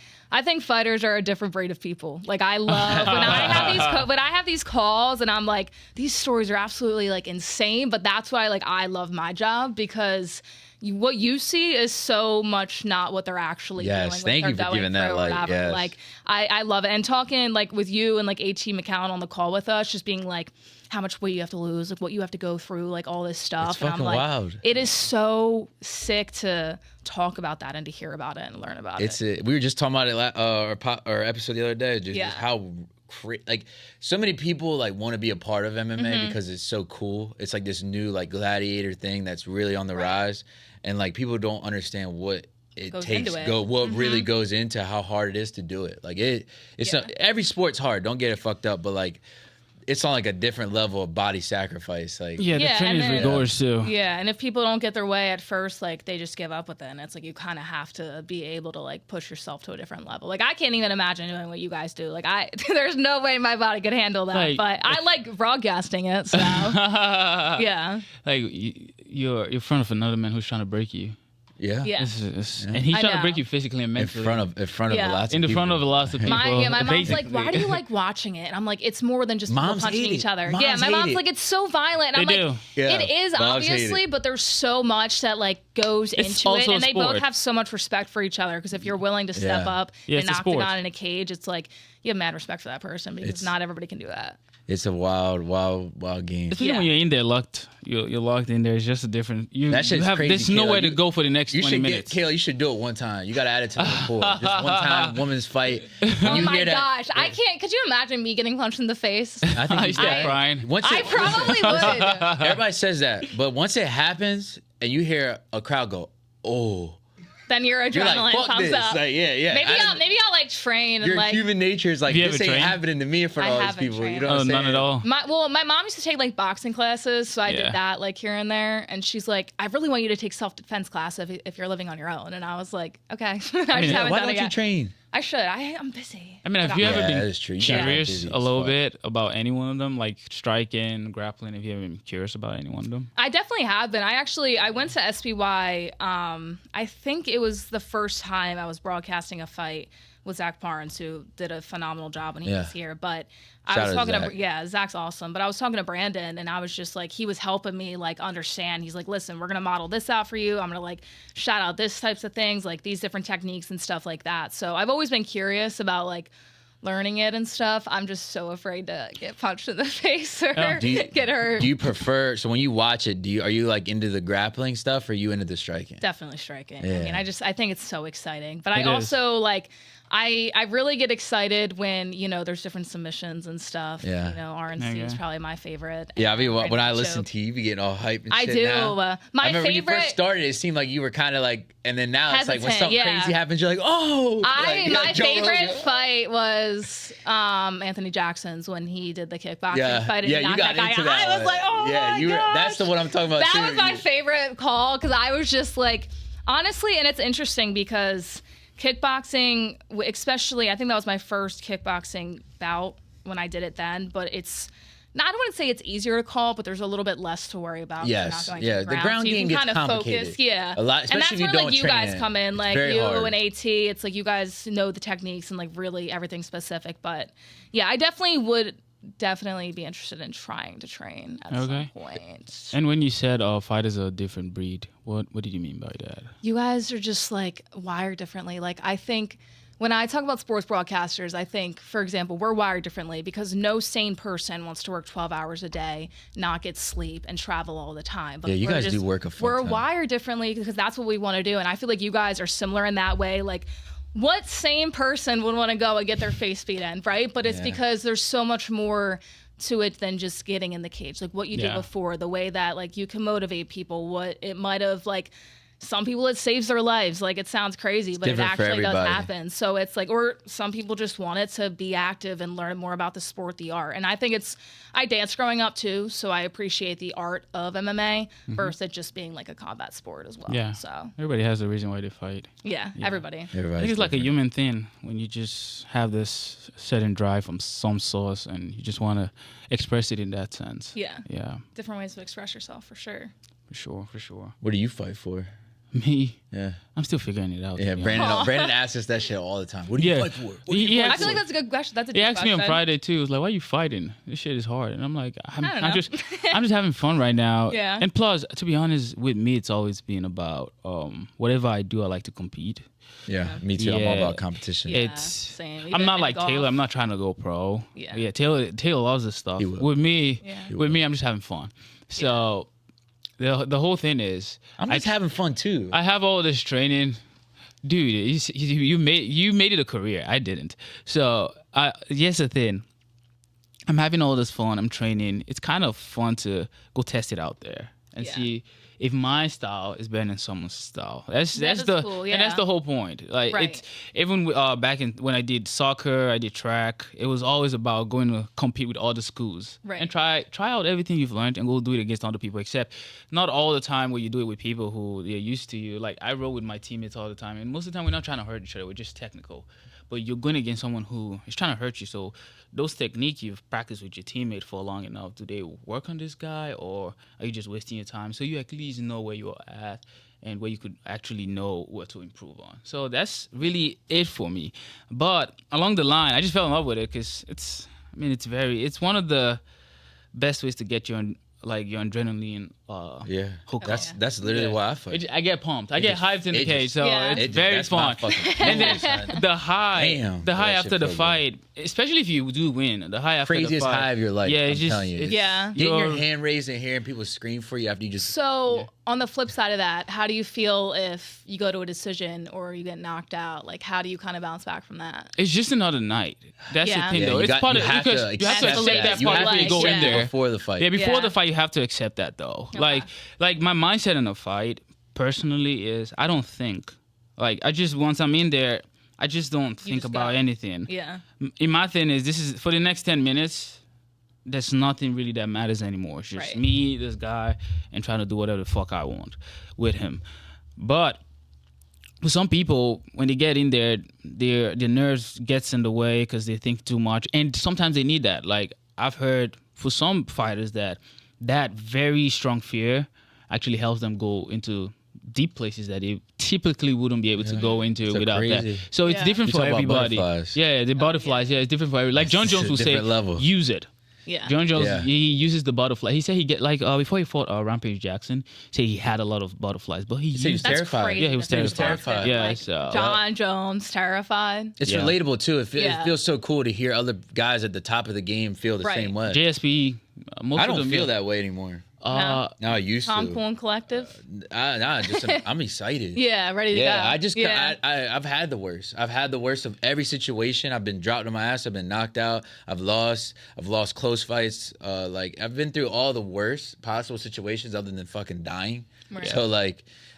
fighters are a different breed of people. Like I love when I have these calls, and I'm like, these stories are absolutely like insane. But that's why I love my job, because what you see is so much not what they're actually doing. Yes, thank you for giving that light. Yes. Like I love it. And talking like with you and like AT McCown on the call with us, just being like, how much weight you have to lose, like what you have to go through, like all this stuff. It's fucking wild. It is so sick to talk about that and to hear about it and learn about it. We were just talking about it our episode the other day, just how like so many people like want to be a part of MMA because it's so cool. It's like this new like gladiator thing that's really on the rise, and like people don't understand what it takes really goes into how hard it is to do it. Like it's not, every sport's hard, don't get it fucked up, but like it's on like a different level of body sacrifice. Like the training is rigorous too. Yeah, and if people don't get their way at first, like they just give up with it. And it's like you kind of have to be able to like push yourself to a different level. Like I can't even imagine doing what you guys do. Like there's no way my body could handle that. Like, but I like broadcasting it. So yeah, like you're in front of another man who's trying to break you. Yeah. And he's trying to break you physically and mentally. In front of lots of people. In front of lots of people. My mom's like, why do you like watching it? And I'm like, it's more than just people punching each other. My mom's like, it's so violent. And I'm like, it is obviously, but there's so much that like goes into it. And they both have so much respect for each other, because if you're willing to step up in an octagon in a cage, it's like you have mad respect for that person, because not everybody can do that. It's a wild game. Especially when you're in there locked. You're locked in there. It's just a different. Crazy, there's nowhere to go for the next 20 minutes. Kayla, you should do it one time. You got to add it to the report. Just one time, women's fight. Oh my gosh, I can't. Could you imagine me getting punched in the face? I think you start crying. I probably would. Everybody says that, but once it happens and you hear a crowd go, "Oh." Then your adrenaline pumps up. Like, maybe I'll like train. Your and, like, human nature is like, this ain't happening to me in front of all these people. Trained. You know what I'm saying? None at all. My mom used to take like boxing classes, so I did that like here and there. And she's like, I really want you to take self-defense class if you're living on your own. And I was like, okay. Why don't you train? I should. I'm busy. I mean, have you ever been curious a little bit about any one of them, like striking, grappling? Have you ever been curious about any one of them? I definitely have been. I went to SBY. I think it was the first time I was broadcasting a fight with Zach Barnes, who did a phenomenal job when he was here. But I was talking to Zach's awesome. But I was talking to Brandon, and I was just like, he was helping me like understand. He's like, listen, we're gonna model this out for you. I'm gonna like shout out this types of things, like these different techniques and stuff like that. So I've always been curious about like learning it and stuff. I'm just so afraid to get punched in the face or get hurt. Do you prefer, so when you watch it, are you like into the grappling stuff, or are you into the striking? Definitely striking. Yeah. I mean, I think it's so exciting. But I also like, I really get excited when, there's different submissions and stuff. Yeah. RNC is probably my favorite. Yeah, I mean, when I listen to you, you be getting all hype and shit. I do. Now. My I remember favorite. When you first started, it seemed like you were kind of like, and then now it's like when something crazy happens, you're like, oh. My favorite fight was Anthony Jackson's when he did the kickboxing fight. Yeah, you got into that. I was like, oh my gosh. That's the one I'm talking about. That was my favorite call, because I was just like, honestly, and it's interesting because kickboxing, especially, I think that was my first kickboxing bout when I did it then, but it's I don't want to say it's easier to call, but there's a little bit less to worry about. Yes, not going yeah. to The ground so game you can gets kind of complicated. Focus, yeah. A lot, and especially that's if you where don't like you train guys it. come in, It's like very you hard. and AT. It's like you guys know the techniques and like really everything specific. But yeah, I definitely would be interested in trying to train at some point. And when you said fighters are a different breed, what did you mean by that? You guys are just like wired differently. Like I think when I talk about sports broadcasters, I think, for example, we're wired differently because no sane person wants to work 12 hours a day, not get sleep, and travel all the time. But Yeah, you guys do work a full We're time. wired differently because that's what we want to do. And I feel like you guys are similar in that way. Like, what sane person would want to go and get their face beat in, right? But it's because there's so much more to it than just getting in the cage. Like what you did before, the way that like you can motivate people, what it might have like some people it saves their lives. Like it sounds crazy, but it actually does happen. So it's like, or some people just want it to be active and learn more about the sport, the art. And I think I danced growing up too, so I appreciate the art of MMA versus it just being like a combat sport as well. Yeah. So everybody has a reason why they fight. Yeah. Everybody. I think it's like a human thing when you just have this certain drive from some source and you just want to express it in that sense. Yeah. Yeah. Different ways to express yourself for sure. For sure. What do you fight for? Me? Yeah. I'm still figuring it out. Yeah, Brandon asks us that shit all the time. What do you fight for? What do you fight I feel like that's a good question. That's a good He asked question. me on Friday too. He was like, "Why are you fighting? This shit is hard." And I'm like, I don't know. I'm just having fun right now." Yeah. And plus, to be honest, with me, it's always been about whatever I do, I like to compete. Yeah, me too. I'm all about competition. Yeah, same. I'm not like golf. Taylor. I'm not trying to go pro. Yeah. Taylor loves this stuff. With me, I'm just having fun. So. The whole thing is, I'm just having fun too. I have all this training, dude. You made it a career. I didn't. So here's the thing. I'm having all this fun. I'm training. It's kind of fun to go test it out there and see if my style is better than someone's style. That's cool, and that's the whole point. Like it's even back when I did soccer, I did track. It was always about going to compete with other schools and try out everything you've learned and go do it against other people. Except not all the time where you do it with people who they're used to you. Like I roll with my teammates all the time, and most of the time we're not trying to hurt each other. We're just technical. But you're going against someone who is trying to hurt you. So those techniques you've practiced with your teammate for long enough, do they work on this guy or are you just wasting your time? So you at least know where you're at and where you could actually know what to improve on. So that's really it for me. But along the line, I just fell in love with it because it's one of the best ways to get your adrenaline hooked. That's literally why I fight. I get pumped. I get hyped in the cage, so it's very fun. And then the high after the fight, especially if you do win, the high after the fight. Craziest high of your life. Yeah, I'm telling you. Yeah. Getting your hand raised and hearing people scream for you after you just. So on the flip side of that, how do you feel if you go to a decision or you get knocked out? Like, how do you kind of bounce back from that? It's just another night. That's the thing, though. You it's part of because you have to accept that part before you go in there. Before the fight. Yeah, before the fight, you have to accept that, though. Okay. Like my mindset in a fight, personally, is I don't think. Like, once I'm in there, I just don't think about anything. Yeah. In my thing is, this is for the next 10 minutes, there's nothing really that matters anymore. It's just me, this guy, and trying to do whatever the fuck I want with him. But for some people, when they get in there, their nerves gets in the way because they think too much. And sometimes they need that. Like, I've heard for some fighters that very strong fear actually helps them go into deep places that they typically wouldn't be able to go into without that. So it's different for everybody. Yeah, the butterflies. Yeah, it's different for everybody. Like John Jones will say, use it. Yeah. John Jones, he uses the butterfly. He said he before he fought Rampage Jackson, he had a lot of butterflies, but he was terrified. Yeah, he was terrified. Yeah, like John Jones, terrified. It's relatable too. It feels so cool to hear other guys at the top of the game feel the same way. JSP, I don't feel that way anymore. No, I used to. Tom Cool Collective? I'm excited. Yeah, ready to go. I've had the worst. I've had the worst of every situation. I've been dropped on my ass. I've been knocked out. I've lost close fights. I've been through all the worst possible situations other than fucking dying. Right. So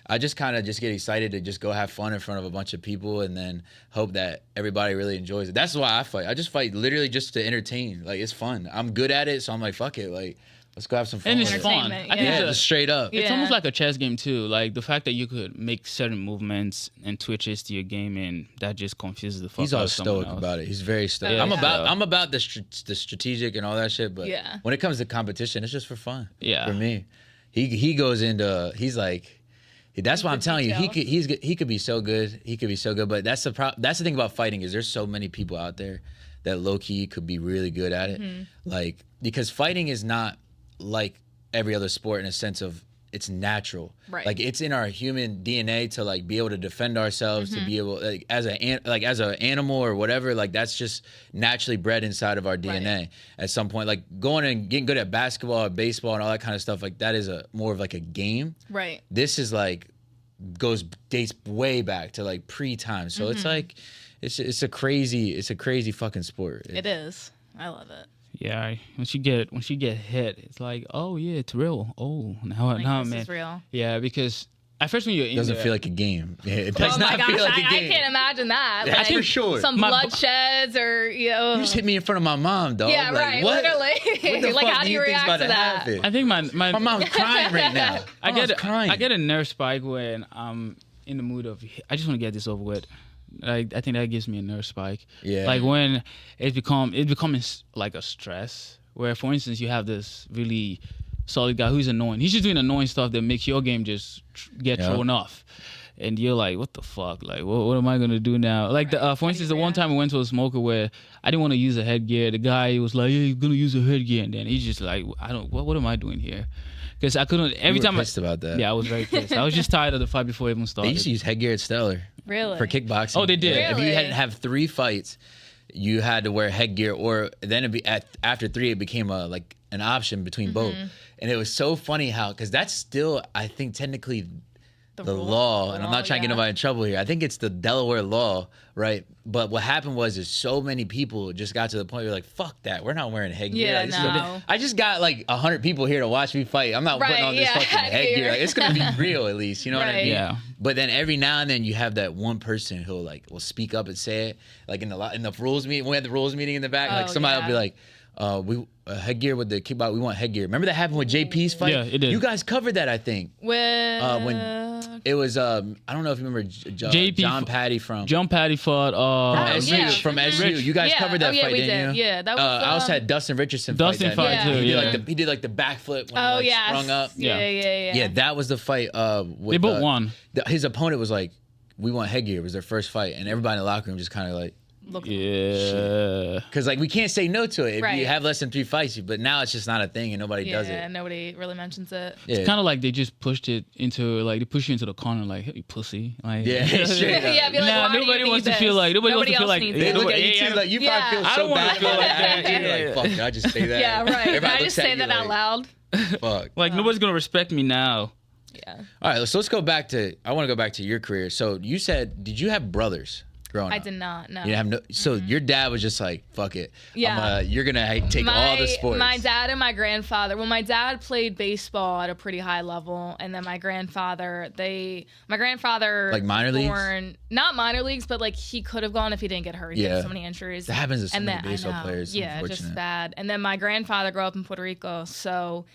I just kind of get excited to just go have fun in front of a bunch of people and then hope that everybody really enjoys it. That's why I fight. I just fight literally just to entertain. Like, it's fun. I'm good at it, so I'm like, fuck it. Like, Let's go have some fun. And it's with it. fun. Entertainment, I think yeah. it's Straight up. It's Yeah. almost like a chess game too. Like the fact that you could make certain movements and twitches to your game, and that just confuses the fuck He's out all of someone stoic else. about it. He's very stoic. Yeah. I'm about the strategic and all that shit, but Yeah. when it comes to competition, it's just for fun. Yeah. For me, he goes into he's like. That's why I'm telling you, he could be so good. He could be so good, but that's the thing about fighting is there's so many people out there that low key could be really good at it. Like because fighting is not like every other sport in a sense of it's natural. Right. Like it's in our human DNA to like be able to defend ourselves, to be able like as an animal or whatever. Like that's just naturally bred inside of our DNA. At some point, like going and getting good at basketball or baseball and all that kind of stuff. Like that is more of like a game. Right. This is like dates way back to like pre-time. So it's like it's a crazy fucking sport. It is. I love it. Yeah, when she get hit, it's like, oh yeah, it's real. Oh, now Like, now this man, is real. yeah, because at first when you're in doesn't there, feel like a game. It does Oh my not gosh, feel like a I game. can't imagine that. That's like, for sure. Some My bloodsheds or You just hit me in front of my mom, dog. Yeah, like, right. What? Literally. What the Like, fuck how do you think's react about to that? happen? I think my My mom's crying right now. I crying. get a nerve spike when I'm in the mood of I just want to get this over with. Like I think that gives me a nerve spike. Yeah. Like when it becomes like a stress. Where for instance you have this really solid guy who's annoying. He's just doing annoying stuff that makes your game just get thrown off. And you're like, what the fuck? Like, what am I gonna do now? Like, for instance, the one time we went to a smoker where I didn't want to use a headgear. The guy was like, "Yeah, you're gonna use a headgear," and then he's just like, What am I doing here? Because I couldn't. Every time pissed about that. Yeah, I was very pissed. I was just tired of the fight before it even They started. used to use headgear at Stellar. Really? For kickboxing. Oh, they did? Yeah, if you Really? have 3 fights, you had to wear headgear, or then after 3, it became an option between both. And it was so funny because that's still, I think, technically the rule. law, The and I'm law, not trying to get yeah. nobody in trouble here. I think it's the Delaware law, right? But what happened was so many people just got to the point where like, fuck that, we're not wearing headgear. Yeah, Like, this is no. I just got like 100 people here to watch me fight. I'm not putting Right, on this yeah, fucking headgear. headgear. Like, it's gonna be real at least, you know what I Right. mean? Yeah. But then every now and then you have that one person who'll will speak up and say it. Like in the rules meeting, we had the rules meeting in the back. Like Oh, somebody will be yeah. like, we headgear with the kickbox. We want headgear. Remember that happened with JP's fight? Yeah, it did. You guys covered that, I think. When It was I don't know if you remember JP John Patty from John Patty fought. SU. yeah. From SU. You guys Yeah. covered that Oh, yeah, fight, we didn't did. you? Yeah, that was, I also had Dustin Richardson. Dustin fight fight that too, night. He yeah. did like the backflip when Oh he yeah. sprung up. Yeah. Yeah, that was the fight. With, They both won. His opponent was like, "We want headgear." It was their first fight, and everybody in the locker room just kind of like, Look, Yeah. because like we can't say no to it if you Right. have less than 3 fights. But now it's just not a thing, and nobody does yeah, it. nobody really mentions it. Yeah, It's kind of like they just pushed it into they push you into the corner like, hey, you pussy. Like, yeah, straight up. Yeah, be like, Nah, why do you nobody need wants to this? feel like nobody wants to feel else like needs They it. look at you Yeah. too, like you Yeah. probably feel I so don't wanna bad. feel like that. You're Yeah. like, fuck, did I just say that? Yeah, right. Everybody Can I looks just at say you that like, out loud? Fuck. Like nobody's gonna respect me now. Yeah. All right, so let's go back to. I want to go back to your career. So you said, did you have brothers growing I up? did not. No. You didn't have no. So your dad was just like, "Fuck it, Yeah. you're gonna take all the sports." My dad and my grandfather. Well, my dad played baseball at a pretty high level, and then my grandfather. My grandfather Like minor leagues? not minor leagues, but like he could have gone if he didn't get hurt. He Yeah. had so many injuries. That happens to so And many then- I baseball know. players. Yeah, Unfortunate. just bad. And then my grandfather grew up in Puerto Rico, so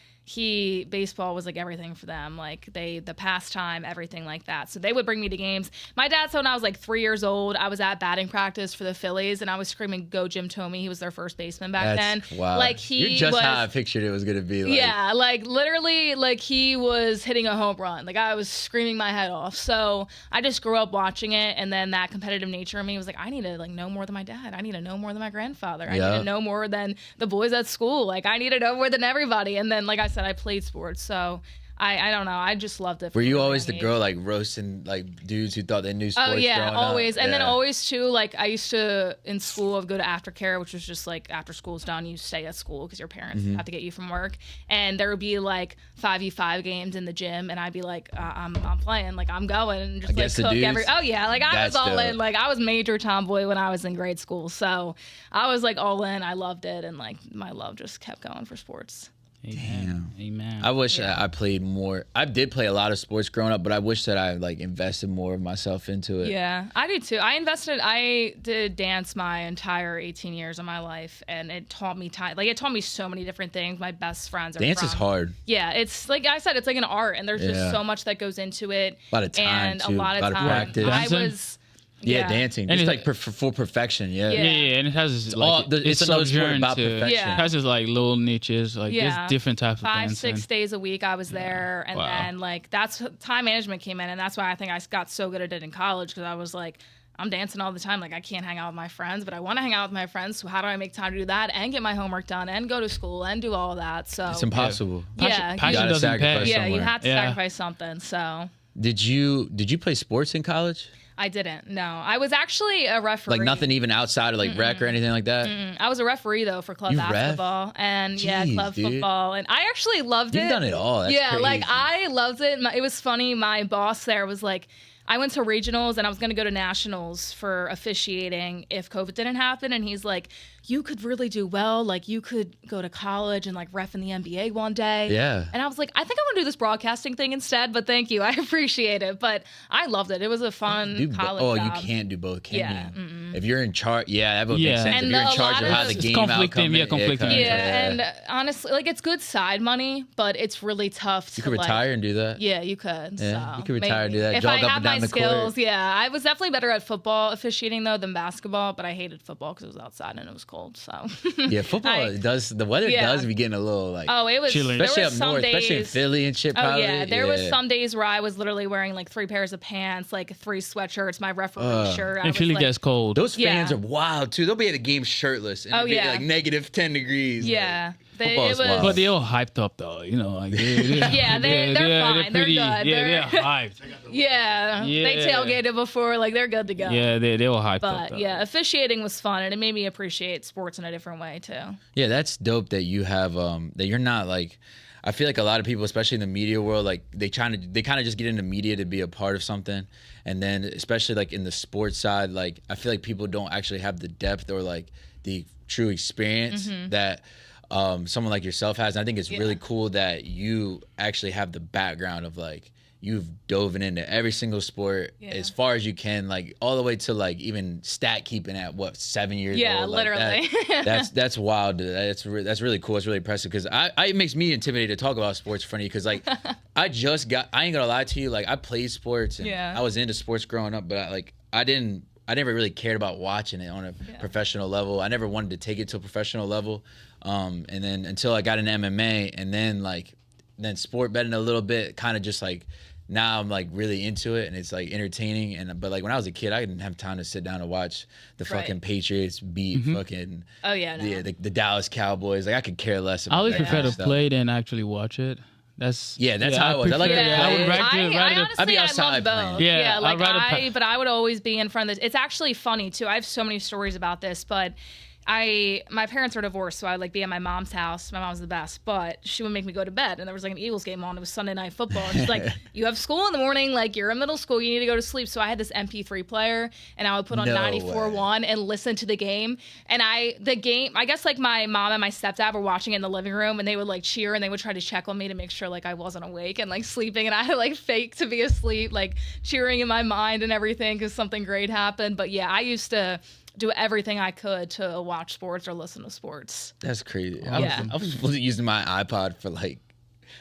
baseball was like everything for them, like the pastime, everything like that. So they would bring me to games. My dad said when I was like 3 years old, I was at batting practice for the Phillies, and I was screaming, "Go Jim Thome!" He was their first baseman back then. Wow. Like he You're just was, how I pictured it was gonna be. Like, yeah, like literally, like he was hitting a home run. Like I was screaming my head off. So I just grew up watching it, and then that competitive nature in me was like, I need to like know more than my dad. I need to know more than my grandfather. I Yeah. need to know more than the boys at school. Like I need to know more than everybody. And then, like I said, I played sports, so I don't know. I just loved it. Were from you a always young the age. girl like roasting like dudes who thought they knew sports? Oh yeah, growing always. up? And then Yeah. always too, like I used to in school I'd go to aftercare, which was just like after school's done, you stay at school because your parents Mm-hmm. have to get you from work. And there would be like 5v5 games in the gym, and I'd be like, I'm playing, like I'm going, and just like Against the cook dudes? Oh yeah, like I That's was all dope. in. Like I was major tomboy when I was in grade school, so I was like all in. I loved it, and like my love just kept going for sports. Amen. Amen. I wish I played more. I did play a lot of sports growing up, but I wish that I like invested more of myself into it. Yeah, I do too. I did dance my entire 18 years of my life, and it taught me it taught me so many different things. My best friends are Dance is hard. Yeah, it's like I said, it's like an art, and there's just so much that goes into it. A lot of time, and too. a lot of time. Practice. I was. Yeah, dancing. And it's it's like full perfection. Yeah. And it has like it's another sport subgenre about to- perfection. Yeah. It has just like little niches, like there's different types of 5-6 dancing. days a week I was there, and then like that's time management came in, and that's why I think I got so good at it in college, because I was like, I'm dancing all the time. Like I can't hang out with my friends, but I want to hang out with my friends. So how do I make time to do that and get my homework done and go to school and do all of that? So It's impossible. Yeah, Passion You doesn't sacrifice pay. yeah, you somewhere. had to Yeah. sacrifice something. So Did you play sports in college? I didn't. No, I was actually a referee. Like nothing even outside of like rec or anything like that? I was a referee though for club You ref? basketball and Jeez, club dude. football, and I actually loved it. You've done it all. That's yeah, crazy. like I loved it. It was funny. My boss there was like, I went to regionals and I was going to go to nationals for officiating if COVID didn't happen, and he's like, you could really do well. Like you could go to college and like ref in the NBA one day. Yeah. And I was like, I think I want to do this broadcasting thing instead, but thank you. I appreciate it. But I loved it. It was a fun college you job. can't do both, can Yeah, you? If you're in charge, that would make Yeah. sense. And if you're in a charge lot of how of- the It's game conflicting, outcome, yeah, conflicting. Yeah, and honestly, like it's good side money, but it's really tough to you could like, retire and do that. Yeah, you could. Yeah, so you could retire and do that, If jog I up had and down my the court. skills, yeah, I was definitely better at football officiating though than basketball, but I hated football because it was outside and it was cold. So Yeah, football the weather does be getting a little like Oh, it was. Chilling. There especially was up some north, days, especially in Philly and shit. Oh Probably. yeah, there was some days where I was literally wearing like 3 pairs of pants, like 3 sweatshirts, my referee shirt. I And was Philly like, gets cold. Those fans Yeah. are wild too. They'll be at the game shirtless. And Oh, it'll be yeah. like negative 10 degrees. Yeah, Football it is was. wild. But they all hyped up though, you know. Like Yeah, they're fine. They're pretty, good. Yeah, they're They're- hyped. Yeah, they Yeah. tailgated before, like they're good to go. Yeah, they all hyped up. But Though. yeah, officiating was fun, and it made me appreciate sports in a different way too. Yeah, that's dope that you have that you're not like I feel like a lot of people, especially in the media world, like they kind of just get into media to be a part of something, and then especially like in the sports side, like I feel like people don't actually have the depth or like the true experience that someone like yourself has. And I think it's really cool that you actually have the background of like you've dove into every single sport as far as you can, like all the way to like even stat keeping at what 7 years old. Yeah, Like, literally. that's wild. Dude. That's really cool. It's really impressive because it makes me intimidated to talk about sports in front of you because like I ain't gonna lie to you, like I played sports and I was into sports growing up, but I never really cared about watching it on a professional level. I never wanted to take it to a professional level, and then until I got into MMA, and then sport betting a little bit, kind of just like. Now I'm like really into it and it's like entertaining but like when I was a kid I didn't have time to sit down and watch the fucking Patriots beat fucking Oh yeah, no. the Dallas Cowboys. Like I could care less about I always that prefer kind to of stuff. play than actually watch it. That's how I was. I like prefer- to I would play. rather I honestly, I'd be I outside love playing. both. Yeah, like I'd rather but I would always be in front of this. It's actually funny too. I have so many stories about this, but my parents are divorced, so I'd like be at my mom's house. My mom's the best, but she would make me go to bed, and there was like an Eagles game on. It was Sunday Night Football. And she's like, "You have school in the morning. Like you're in middle school. You need to go to sleep." So I had this MP3 player, and I would put on No 94.1 and listen to the game. And I guess like my mom and my stepdad were watching it in the living room, and they would like cheer, and they would try to check on me to make sure like I wasn't awake and like sleeping, and I had like fake to be asleep, like cheering in my mind and everything because something great happened. But yeah, I used to do everything I could to watch sports or listen to sports. That's crazy. Yeah. I was using my iPod for like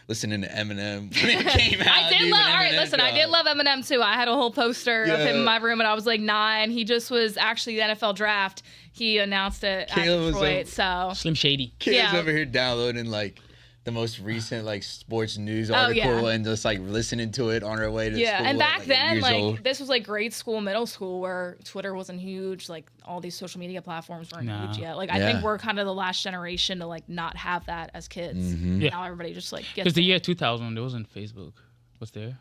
listening to Eminem when it came out. I did dude, love. when All right, Eminem listen. I did dropped. love Eminem too. I had a whole poster of him in my room when I was like 9. He just was actually the NFL draft. He announced it Kayla at was Detroit. So Slim Shady. Kids Yeah. over here downloading like the most recent like sports news Oh, article yeah. and just like listening to it on her way to school. yeah, and at, back 8 then, years like old. this was like grade school, middle school, where Twitter wasn't huge. Like all these social media platforms weren't Nah. huge yet. Like I Yeah. think we're kind of the last generation to like not have that as kids. Mm-hmm. Yeah. Now everybody just like gets. Because the year 2000, there wasn't Facebook. Was there?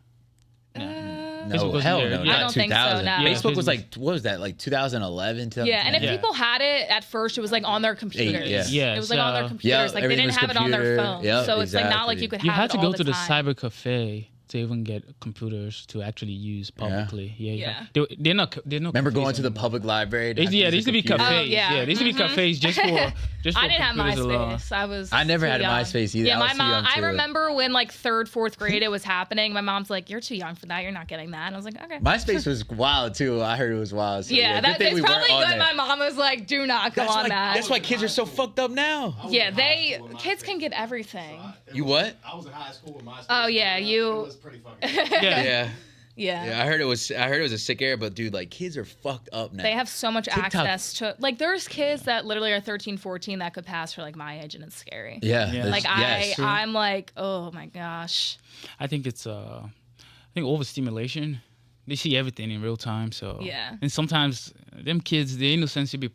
No, Facebook wasn't hell there. no, I not don't think so, 2000. no. Yeah, Facebook was Facebook- like, what was that, like 2011? Yeah, and if Yeah. people had it at first, it was like on their computers. yeah. Yeah, It was like on their so- computers. Yeah, like they everything didn't was have it on their computer. phone. Yep, so it's like not like exactly. you could have You had it to all go to the time. cyber cafe to even get computers to actually use publicly. Yeah. They're not. Remember going to the public library? There used to be cafes. Oh, yeah. There used to be cafes just for I didn't have computers alone. MySpace. I never had a young. MySpace either. Yeah, I was too young I to- remember when like 3rd, 4th grade it was happening. My mom's like, "You're too young for that. You're not getting that." And I was like, "Okay." MySpace was wild too. I heard it was wild. So, Yeah, good that thing it's we probably weren't on good. there. My mom was like, "Do not go on that." That's why kids are so fucked up now. Yeah, kids can get everything. You what? I was in high school with MySpace. Oh, yeah, It you- was pretty fucking. Yeah. Yeah. Yeah, I heard it was a sick era, but dude, like kids are fucked up now. They have so much TikTok. access to, like, there's kids that literally are 13, 14 that could pass for like my age, and it's scary. Yeah. Yeah. that's- Like yes. I'm like, oh my gosh. I think it's overstimulation. They see everything in real time, so Yeah. And sometimes them kids, their innocence should be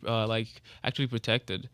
actually protected,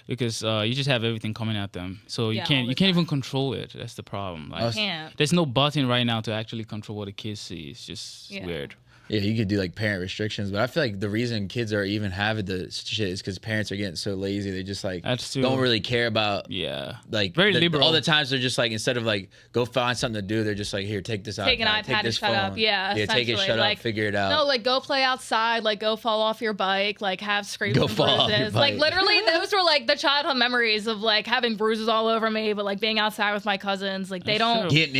because you just have everything coming at them, so you Yeah, all can't the even control it. That's the problem. Like, Can't. there's no button right now to actually control what the kids see. It's just Yeah. weird. Yeah, you could do like parent restrictions, but I feel like the reason kids are even having the shit is because parents are getting so lazy. They just like That's true. don't really care about Yeah, like very liberal. All the times they're just like, instead of like go find something to do, they're just like, here, take this Take an iPad, iPad take and this shut up. phone. Yeah, take it, essentially. shut Like, up, figure it out. No, like go play outside, like go fall off your bike, like have scrapes Go and fall off your bruises. Like bike. literally those were like the childhood memories of like having bruises all over me, but like being outside with my cousins. Like they That's don't true. getting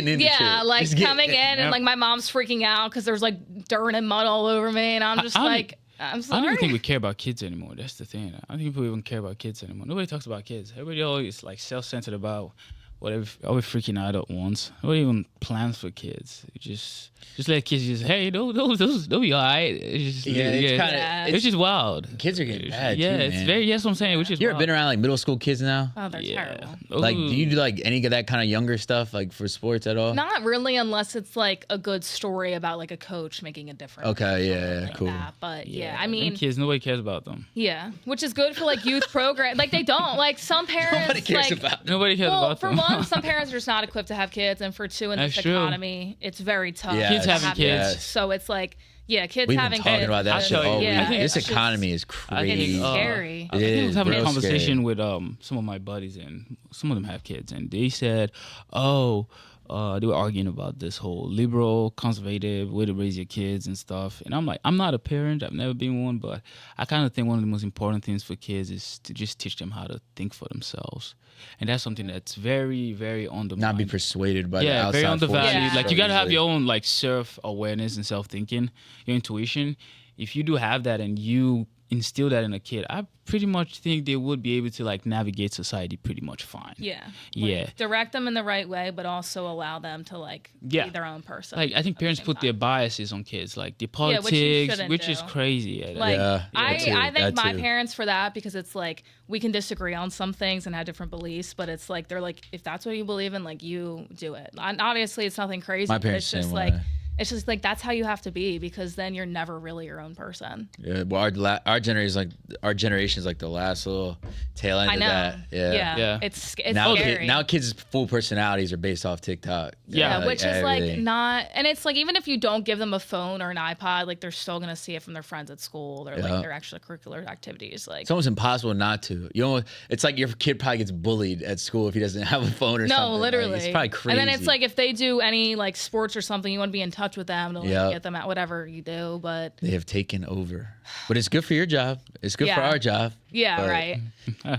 into Yeah, shit. like Just get- coming in and Yep. like my mom's freaking out because there's like dirt and mud all over me, and I'm just I don't- like, I'm I don't sorry. even think we care about kids anymore. That's the thing. I don't think people even care about kids anymore. Nobody talks about kids. Everybody always like self-centered about whatever, always freaking out at once. Nobody even plans for kids. You just let kids just, hey, they'll be all right. It's just, Yeah, it's kinda- Yeah. it's just wild. Kids are getting bad. Yeah, too, it's man. very, that's what I'm saying, which is You ever wild. been around like middle school kids now? Oh, they're terrible. Like, do you Ooh. do like any of that kind of younger stuff like for sports at all? Not really, unless it's like a good story about like a coach making a difference. Okay, yeah, like cool. that. But yeah, I Them mean, kids, nobody cares about them. yeah, which is good for like youth program. Like they don't like some parents. Nobody cares like, about. Nobody cares Well, about for them. one, some parents are just not equipped to have kids, and for two, in this That's true. economy, it's very tough. Yeah, Kids to having have kids. So it's like, yeah, kids We've been having talking kids. about that I'll shit tell you, all week. yeah, This it's economy is It's crazy. scary. I think I was having a real conversation scary. with some of my buddies, and some of them have kids, and they said, "Oh, they were arguing about this whole liberal, conservative way to raise your kids and stuff." And I'm like, I'm not a parent, I've never been one, but I kind of think one of the most important things for kids is to just teach them how to think for themselves, and that's something that's very, very undermined. Not be persuaded by the Yeah, outside very undervalued. Yeah. Like you gotta have easily. your own like self-awareness and self-thinking, your intuition. If you do have that and you instill that in a kid, I pretty much think they would be able to like navigate society pretty much fine. Yeah. Yeah. Direct them in the right way, but also allow them to like Yeah. be their own person. Like I think at the parents same put their time. biases on kids, like the Yeah, which you politics, shouldn't which is do. crazy. Like Yeah, I that too, think that my too. parents for that, because it's like we can disagree on some things and have different beliefs, but it's like they're like, if that's what you believe in, like you do it. And obviously it's nothing crazy. My but parents it's just same like way. it's just like that's how you have to be, because then you're never really your own person. Yeah, well, our generation is like the last little tail end I of know. that. Yeah. Yeah. It's Now, scary. now kids' full personalities are based off TikTok. Yeah, Yeah, which is like everything. not, and it's like even if you don't give them a phone or an iPod, like they're still gonna see it from their friends at school or Yeah. like their extracurricular activities. Like It's almost impossible not to. You know, it's like your kid probably gets bullied at school if he doesn't have a phone or something. no, Like, literally. it's probably crazy. And then it's like if they do any like sports or something, you want to be in touch with them to like, Yep. get them at whatever you do. But they have taken over. But it's good for your job. It's good for Yeah. our job. yeah, But- right.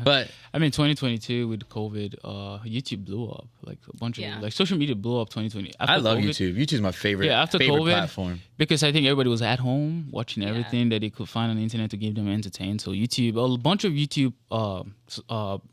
But I mean, 2022 with COVID, YouTube blew up. Like a bunch Yeah. of like social media blew up 2020. After I love COVID, YouTube. YouTube's my favorite. Yeah, after favorite COVID, platform. because I think everybody was at home watching Yeah. everything that they could find on the internet to keep them entertained. So YouTube, a bunch of YouTube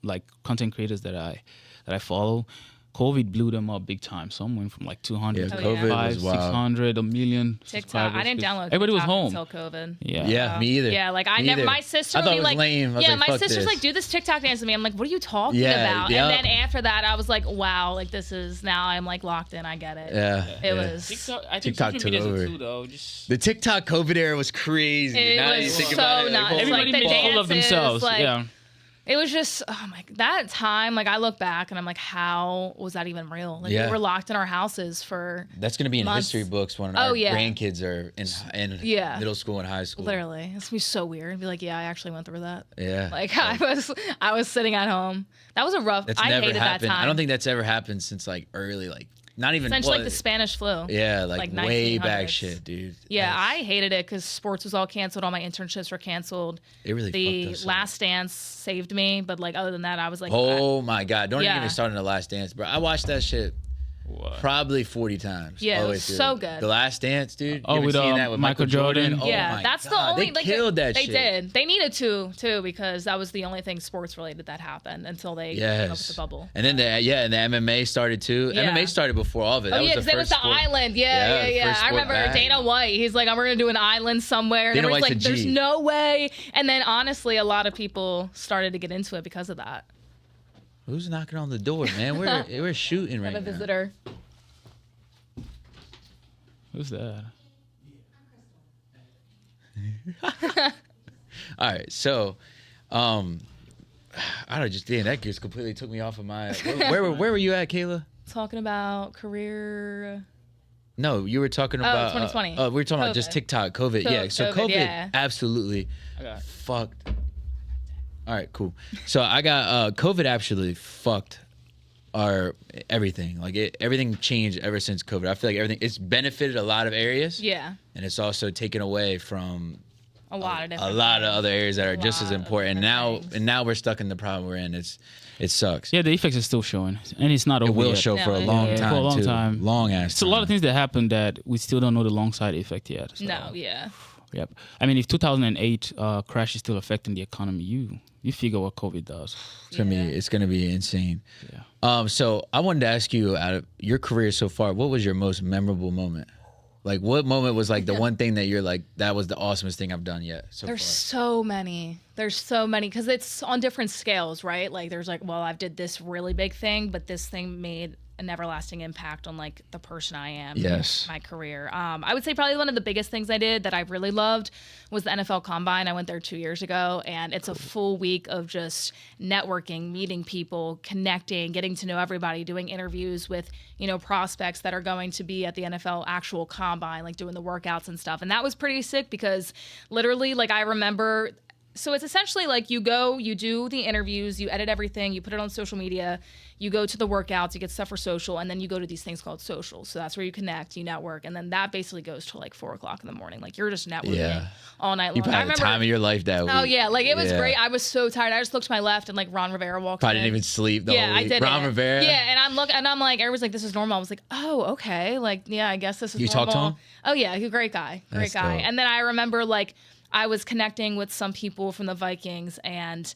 like content creators that I follow, COVID blew them up big time. Some went from like 200 Yeah, to COVID like was wild. 600, a million. TikTok. subscribers. I didn't download. Everybody was TikTok home. until COVID. Yeah. Yeah, me either. Yeah, like I Me never. either. My sister I would thought be it was like, lame. I was yeah, like, my fuck sister's this. like, do this TikTok dance with me. I'm like, what are you talking Yeah, about? yeah. And then after that, I was like, wow, like this is now I'm like locked in. I get it. Yeah. It yeah. was. TikTok, I think TikTok social took media over. too, though. Just The TikTok COVID era was crazy. It Now that you was think so about it, nuts. holy everybody like the made full of dances, themselves. like, yeah. It was just, oh my, that time, like I look back and I'm like, how was that even real? Like Yeah. we were locked in our houses for That's gonna be in months. history books when Oh, our yeah. grandkids are in Yeah. middle school and high school. literally, it's gonna be so weird. Be like, yeah, I actually went through that. Yeah. Like I was sitting at home. That was a rough, That's I never hated happened. that time. I don't think that's ever happened since like early like not even essentially like the Spanish flu. Yeah, like way 1900s. back shit, dude. Yeah, I hated it because sports was all canceled. All my internships were canceled. It really the fucked us Last Dance saved me, but like other than that, I was like, oh my god, don't even get me Yeah. started on The Last Dance, bro. I watched that shit probably 40 times. Yeah, all it the way was through. so good. The Last Dance, dude. Oh, You ever with, seen that with Michael Jordan? Oh yeah, my that's the God, only. they like, killed that they shit. did. They needed to too because that was the only thing sports related that happened until they came up with the bubble. And then and the MMA started too. Yeah. MMA started before all of it. Oh That yeah, was because the it first was the sport. island. the Yeah. first I sport remember back. Dana White. He's like, we're gonna do an island somewhere. And Dana everyone's White's like, a there's G. no way. And then honestly, a lot of people started to get into it because of that. Who's knocking on the door, man? We're shooting I right have a now. visitor. Who's that? All right, so, I don't just that just completely took me off of my. Where were you at, Kayla? Talking about career. No, you were talking about 2020. We were talking about just COVID. TikTok, COVID. Yeah, so COVID, COVID yeah. absolutely Okay. fucked. All right, cool. So I got COVID absolutely fucked our everything. Like everything changed ever since COVID. I feel like it's benefited a lot of areas. Yeah, And it's also taken away from a lot of different. a lot of things. other areas that are just as lot of important. different things. And now we're stuck in the problem we're in. It sucks. Yeah, the effects are still showing, and it's not It over will yet. show No, for a it long is. time. For a long too. time. Long ass. It's a lot of things that happen that we still don't know the long side effect yet. So, No, yeah. Yep. I mean, if 2008 crash is still affecting the economy, you figure what COVID does. It's gonna be insane. Yeah. So I wanted to ask you, out of your career so far, what was your most memorable moment? Like, what moment was like the one thing that you're like, that was the awesomest thing I've done yet so There's far? so many. There's so many because it's on different scales, right? Like there's like, well, I've did this really big thing, but this thing made an everlasting impact on like the person I am. Yes. My career. I would say probably one of the biggest things I did that I really loved was the NFL Combine. I went there 2 years ago, and it's a full week of just networking, meeting people, connecting, getting to know everybody, doing interviews with, prospects that are going to be at the NFL actual Combine, like doing the workouts and stuff. And that was pretty sick because literally, like I remember. So it's essentially like you go, you do the interviews, you edit everything, you put it on social media, you go to the workouts, you get stuff for social, and then you go to these things called socials. So that's where you connect, you network, and then that basically goes till like 4:00 in the morning. Like you're just networking all night long. You probably had the time of your life that week. Oh yeah, like it was Yeah. great. I was so tired. I just looked to my left and like Ron Rivera walked Probably in. didn't even sleep the whole I week. did. Ron Rivera. Yeah, and I'm like, everyone's like, this is normal. I was like, oh, okay. Like, yeah, I guess this is You normal. talked to him? Oh yeah, he's a great guy. Great That's guy. dope. And then I remember like I was connecting with some people from the Vikings and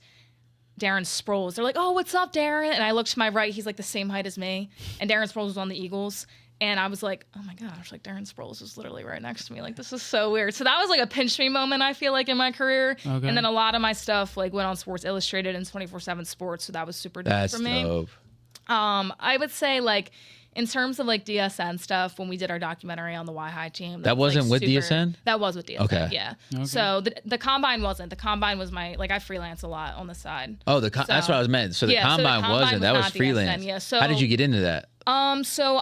Darren Sproles. They're like, oh, what's up, Darren? And I looked to my right. He's like the same height as me. And Darren Sproles was on the Eagles. And I was like, oh my gosh, like Darren Sproles is literally right next to me. Like, this is so weird. So that was like a pinch me moment, I feel like, in my career. Okay. And then a lot of my stuff like went on Sports Illustrated and 24/7 Sports. So that was super dope That's for me. dope. I would say like in terms of like DSN stuff, when we did our documentary on the Y High team, That was, wasn't like, with DSN? That was with DSN. Okay. Yeah. Okay. So the Combine wasn't. The Combine was my I freelance a lot on the side. Oh, that's what I was meant. So the Yeah, so the combine Combine wasn't. That was was not DSN, freelance. yeah, so- How did you get into that? So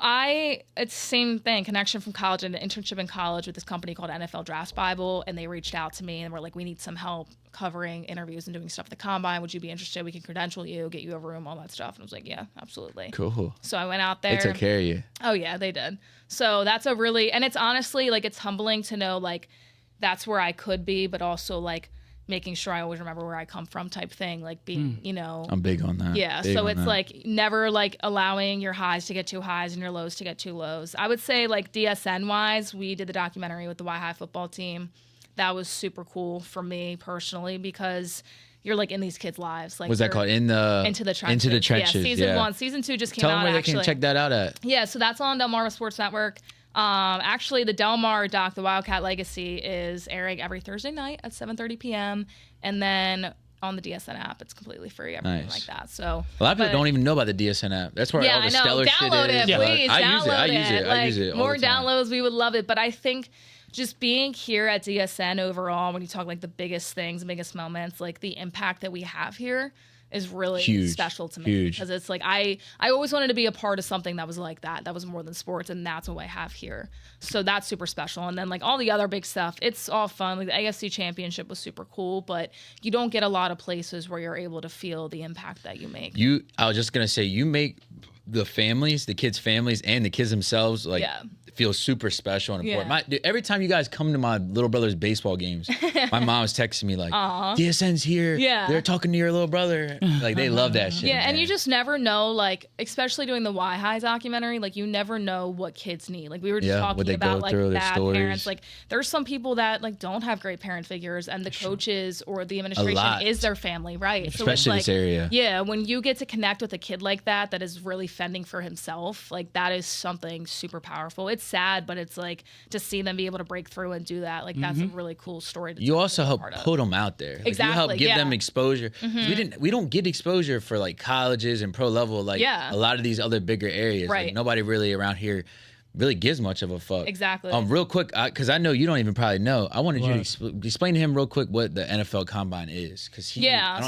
it's same thing, connection from college and an internship in college with this company called NFL Draft Bible, and they reached out to me and were like, we need some help covering interviews and doing stuff at the Combine. Would you be interested? We can credential you, get you a room, all that stuff. And I was like, yeah, absolutely. Cool. So I went out there. They took care of you. Oh yeah, they did. So that's and it's honestly like it's humbling to know like that's where I could be, but also like making sure I always remember where I come from type thing, like being, I'm big on that. yeah. Big So on it's that. like never like allowing your highs to get too highs and your lows to get too lows. I would say like DSN wise, we did the documentary with the Y High football team. That was super cool for me personally because you're like in these kids' lives. Like What's that called? Into the Trenches. Yeah, season 1, season 2 just came Tell out them where actually. they can check that out at. Yeah, so that's on Delmarva Sports Network. Actually, the Delmar doc, The Wildcat Legacy, is airing every Thursday night at 7:30 p.m. And then on the DSN app, it's completely free, everything Nice. like that. So A lot of people don't even know about the DSN app. That's where yeah, all the I know. stellar Download shit it, is. please. I Download use it. Like, I use it all more the time. downloads, we would love it. But I think just being here at DSN overall, when you talk like the biggest things, the biggest moments, like the impact that we have here is really Huge. special to me. Huge. Because it's like I always wanted to be a part of something that was like that was more than sports, and that's what I have here. So that's super special. And then like all the other big stuff, it's all fun. Like the AFC Championship was super cool, but you don't get a lot of places where you're able to feel the impact that you make. I was just gonna say, you make the families, the kids' families, and the kids themselves, like, feel super special and important. Dude, every time you guys come to my little brother's baseball games, my mom was texting me like, DSN's here. Yeah. They're talking to your little brother. Like, they love that shit. Yeah, man. and you just never know, like, especially doing the Y High documentary, like, you never know what kids need. Like, we were just talking about, like, bad parents. Like, there's some people that, like, don't have great parent figures, and the coaches or the administration is their family, right? Especially so in this area. Yeah, when you get to connect with a kid like that is really fending for himself, like, that is something super powerful. It's sad, but it's like to see them be able to break through and do that. Like, that's a really cool story. You also help put them out there. Like, exactly. You help give them exposure. We don't get exposure for like colleges and pro level like a lot of these other bigger areas. Right. Like, nobody really around here really gives much of a fuck. Exactly. Real quick, because I know you don't even probably know. I wanted you to explain to him real quick what the NFL Combine is, because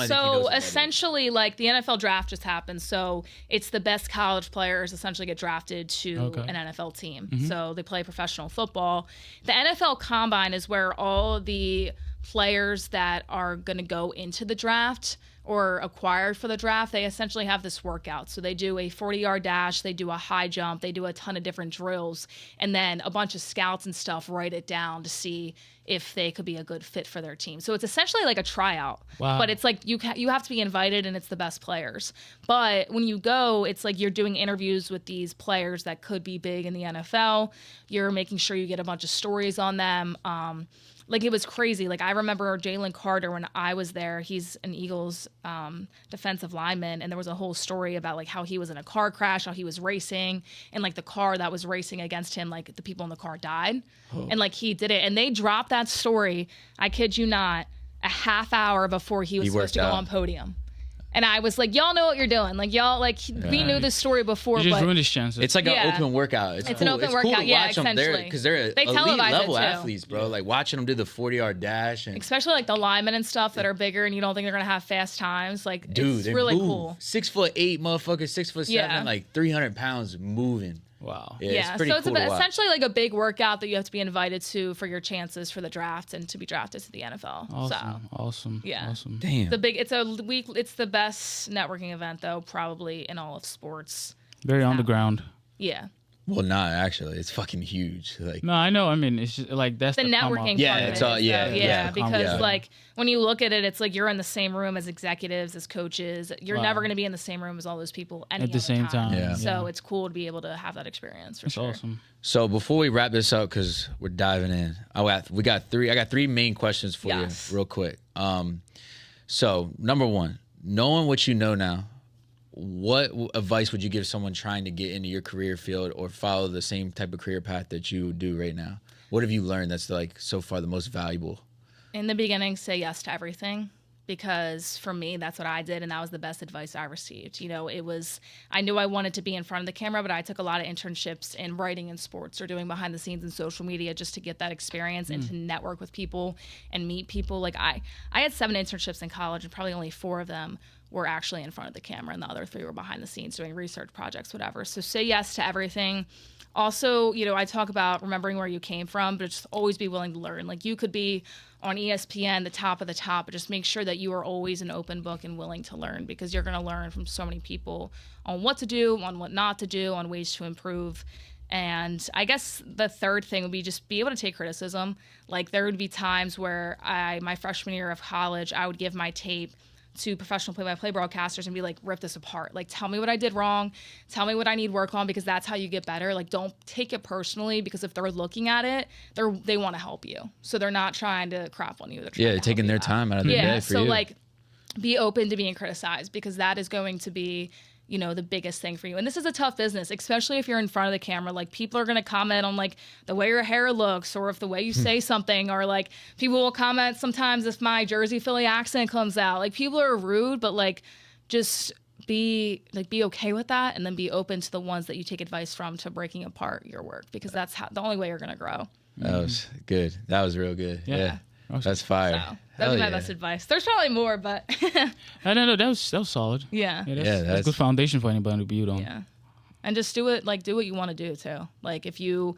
so essentially, like, the NFL draft just happened, so it's the best college players essentially get drafted to an NFL team. So they play professional football. The NFL Combine is where all the players that are going to go into the draft or acquired for the draft, they essentially have this workout. So they do a 40-yard dash, they do a high jump, they do a ton of different drills, and then a bunch of scouts and stuff write it down to see if they could be a good fit for their team. So it's essentially like a tryout. Wow. But it's like you have to be invited, and it's the best players. But when you go, it's like you're doing interviews with these players that could be big in the NFL. You're making sure you get a bunch of stories on them. Like, it was crazy. Like, I remember Jalen Carter when I was there. He's an Eagles defensive lineman, and there was a whole story about, like, how he was in a car crash, how he was racing, and, like, the car that was racing against him, like, the people in the car died. And, like, he did it. And they dropped that story, I kid you not, a half hour before he was supposed to go on podium. And I was like, y'all know what you're doing. Like, y'all, like, we knew this story before. You just ruined his chances. It's like an open workout. It's cool. An open workout, cool to watch them there, because they're elite level athletes, bro. Like, watching them do the 40-yard dash. And especially, like, the linemen and stuff that are bigger and you don't think they're going to have fast times. Like, dude, it's really cool. 6'8" motherfucker, 6'7", like 300 pounds moving. Wow. Yeah, it's pretty cool to watch. Essentially like a big workout that you have to be invited to for your chances for the draft and to be drafted to the NFL. Awesome. Yeah. Awesome. Damn. It's the best networking event, though, probably in all of sports. Very underground. Yeah. Well, not actually. It's fucking huge. Like, no, I know. I mean, it's just like that's the networking part of it. It's all, because like when you look at it, it's like you're in the same room as executives, as coaches. You're never going to be in the same room as all those people at the same time. Yeah. So it's cool to be able to have that experience. For sure. Awesome. So before we wrap this up, because we're diving in, I got three main questions for you, real quick. So number one, knowing what you know now, what advice would you give someone trying to get into your career field or follow the same type of career path that you do right now? What have you learned that's like so far the most valuable? In the beginning, say yes to everything, because for me, that's what I did, and that was the best advice I received. You know, I knew I wanted to be in front of the camera, but I took a lot of internships in writing in sports or doing behind the scenes in social media just to get that experience and to network with people and meet people. Like I had 7 internships in college, and probably only 4 of them were actually in front of the camera, and the other 3 were behind the scenes doing research projects, whatever. So say yes to everything. Also, you know, I talk about remembering where you came from, but just always be willing to learn. Like, you could be on ESPN, the top of the top, but just make sure that you are always an open book and willing to learn, because you're going to learn from so many people on what to do, on what not to do, on ways to improve. And I guess the third thing would be just be able to take criticism. Like, there would be times where my freshman year of college, I would give my tape to professional play-by-play broadcasters and be like, rip this apart. Like, tell me what I did wrong. Tell me what I need work on, because that's how you get better. Like, don't take it personally, because if they're looking at it, they want to help you. So they're not trying to crap on you. They're taking their time out of their day for you. So, like, be open to being criticized, because that is going to be, you know, the biggest thing for you. And this is a tough business, especially if you're in front of the camera. Like, people are going to comment on, like, the way your hair looks, or if the way you say something, or, like, people will comment sometimes if my Jersey Philly accent comes out. Like, people are rude, but, like, just be okay with that, and then be open to the ones that you take advice from to breaking apart your work, because that's the only way you're going to grow. That was good. That was real good. Yeah. That's fire. So, that'd be my best advice. There's probably more, but no, that was solid. Yeah. That's a good foundation for anybody to build on. Yeah. And just do what you want to do too. Like, if you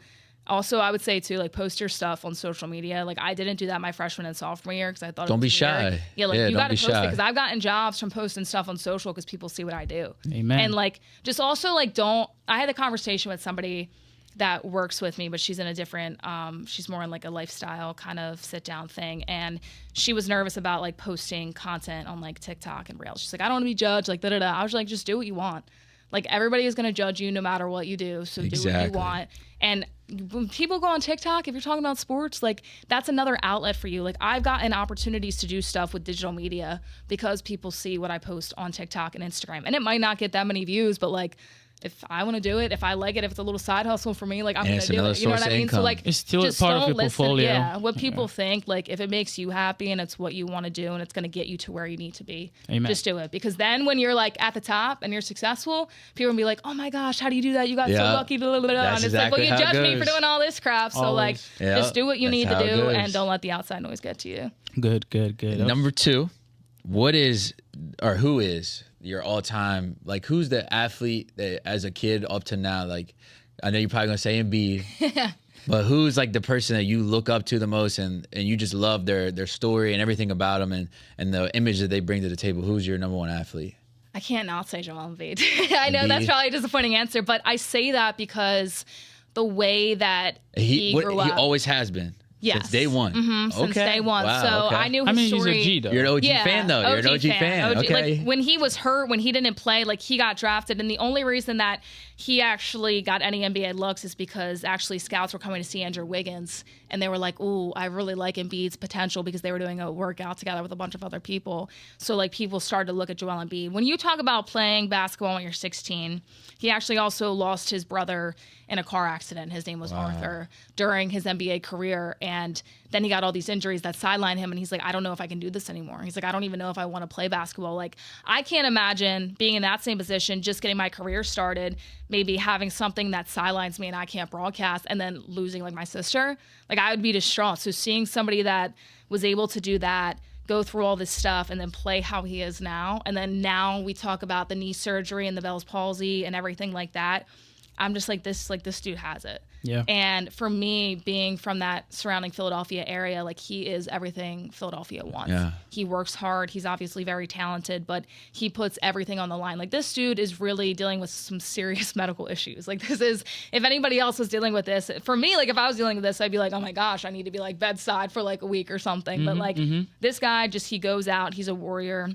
Also, I would say too, like, post your stuff on social media. Like, I didn't do that my freshman and sophomore year because I thought Don't it was be shy. weird. Yeah, like, Yeah, you don't got to be post it shy. because I've gotten jobs from posting stuff on social because people see what I do. Amen. And like, just also like, I had a conversation with somebody that works with me, but she's in a different, she's more in like a lifestyle kind of sit down thing. And she was nervous about like posting content on like TikTok and Reels. She's like, I don't want to be judged, like da-da-da. I was like, just do what you want. Like, everybody is going to judge you no matter what you do. So do what you want. And when people go on TikTok, if you're talking about sports, like, that's another outlet for you. Like, I've gotten opportunities to do stuff with digital media because people see what I post on TikTok and Instagram. And it might not get that many views, but like, if I want to do it, if I like it, if it's a little side hustle for me, like, I'm going to do it. You know what I mean? Income. So like, It's still just part of don't your listen. portfolio. Yeah, what people think, like, if it makes you happy and it's what you want to do and it's going to get you to where you need to be, Amen. just do it. Because then when you're like at the top and you're successful, people will be like, oh my gosh, how do you do that? You got so lucky. Blah, blah, blah. That's And it's exactly like, well, how you it judge me for goes. doing all this crap. So like, Always. just do what you That's need to how it do goes. and don't let the outside noise get to you. Good. Number 2, what is or who is your all-time, like, who's the athlete that as a kid up to now, like, I know you're probably gonna say Embiid, but who's like the person that you look up to the most and you just love their story and everything about them and the image that they bring to the table? Who's your number 1 athlete? I can't not say Joel Embiid. I know that's probably a disappointing answer, but I say that because the way that he grew up. He always has been. Yes. Since day one. Since day one. Wow, so okay. I knew his story. He's a G, though. You're an OG fan, though. You're an OG fan. Okay. Like, when he was hurt, when he didn't play, like, he got drafted. And the only reason that he actually got any NBA looks is because actually scouts were coming to see Andrew Wiggins. And they were like, ooh, I really like Embiid's potential because they were doing a workout together with a bunch of other people. So, like, people started to look at Joel Embiid. When you talk about playing basketball when you're 16, he actually also lost his brother in a car accident. His name was Arthur during his NBA career. And then he got all these injuries that sidelined him. And he's like, I don't know if I can do this anymore. He's like, I don't even know if I want to play basketball. Like, I can't imagine being in that same position, just getting my career started, maybe having something that sidelines me and I can't broadcast, and then losing like my sister. Like, I would be distraught. So seeing somebody that was able to do that, go through all this stuff, and then play how he is now. And then now we talk about the knee surgery and the Bell's palsy and everything like that. I'm just like, this dude has it. Yeah. And for me, being from that surrounding Philadelphia area, like, he is everything Philadelphia wants. Yeah. He works hard. He's obviously very talented, but he puts everything on the line. Like, this dude is really dealing with some serious medical issues. Like, this is, if anybody else was dealing with this, for me, like, if I was dealing with this, I'd be like, oh my gosh, I need to be like bedside for like a week or something. But like, this guy just, he goes out, he's a warrior.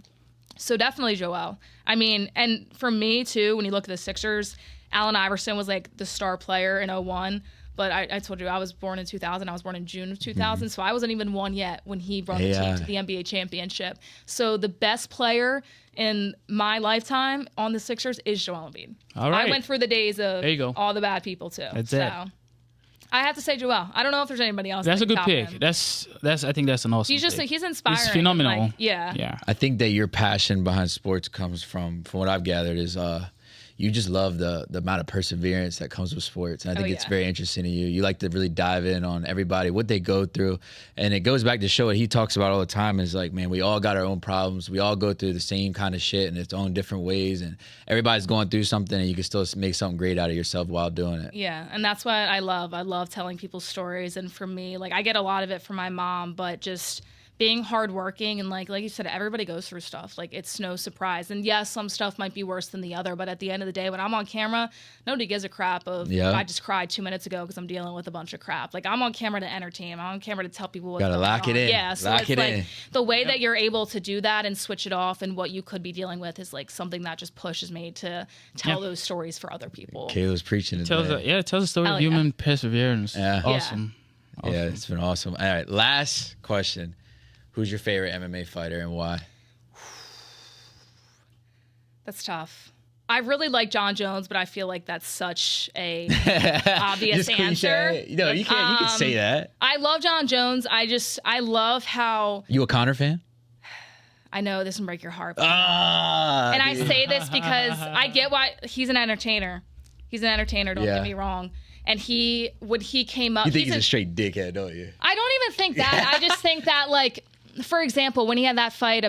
So definitely Joel. I mean, and for me too, when you look at the Sixers, Allen Iverson was like the star player in 01. But I told you, I was born in 2000. I was born in June of 2000. So I wasn't even one yet when he brought the team to the NBA championship. So the best player in my lifetime on the Sixers is Joel Embiid. All right. I went through the days of There you go. all the bad people too. That's so it. I have to say Joel. I don't know if there's anybody else. That's that a good can top pick. him. That's I think that's an awesome He's just pick. he's inspiring. He's phenomenal. Like, yeah. Yeah. I think that your passion behind sports comes from what I've gathered is you just love the amount of perseverance that comes with sports. And I think it's very interesting to you. You like to really dive in on everybody, what they go through. And it goes back to show what he talks about all the time is like, man, we all got our own problems. We all go through the same kind of shit in its own different ways. And everybody's going through something and you can still make something great out of yourself while doing it. Yeah, and that's what I love. I love telling people stories. And for me, like, I get a lot of it from my mom, but just being hardworking and like you said, everybody goes through stuff. Like, it's no surprise. And yes, some stuff might be worse than the other, but at the end of the day, when I'm on camera, nobody gives a crap of I just cried 2 minutes ago because I'm dealing with a bunch of crap. Like, I'm on camera to entertain. I'm on camera to tell people what's Gotta going lock on. it in. Yeah, so Lock it's it like in. the way that you're able to do that and switch it off and what you could be dealing with is like something that just pushes me to tell those stories for other people. Kayla's preaching It today. tells a story Hell of yeah. human perseverance. Yeah. Awesome. Yeah, it's been awesome. All right, last question. Who's your favorite MMA fighter and why? That's tough. I really like John Jones, but I feel like that's such a obvious Just answer. cliche. You know, you can say that. I love John Jones. I love how, You a Connor fan? I know this will break your heart. And And I say this because I get why he's an entertainer. He's an entertainer, don't Yeah. get me wrong. And when he came up, You think he's a straight dickhead, don't you? I don't even think that. I just think that, like, for example, when he had that fight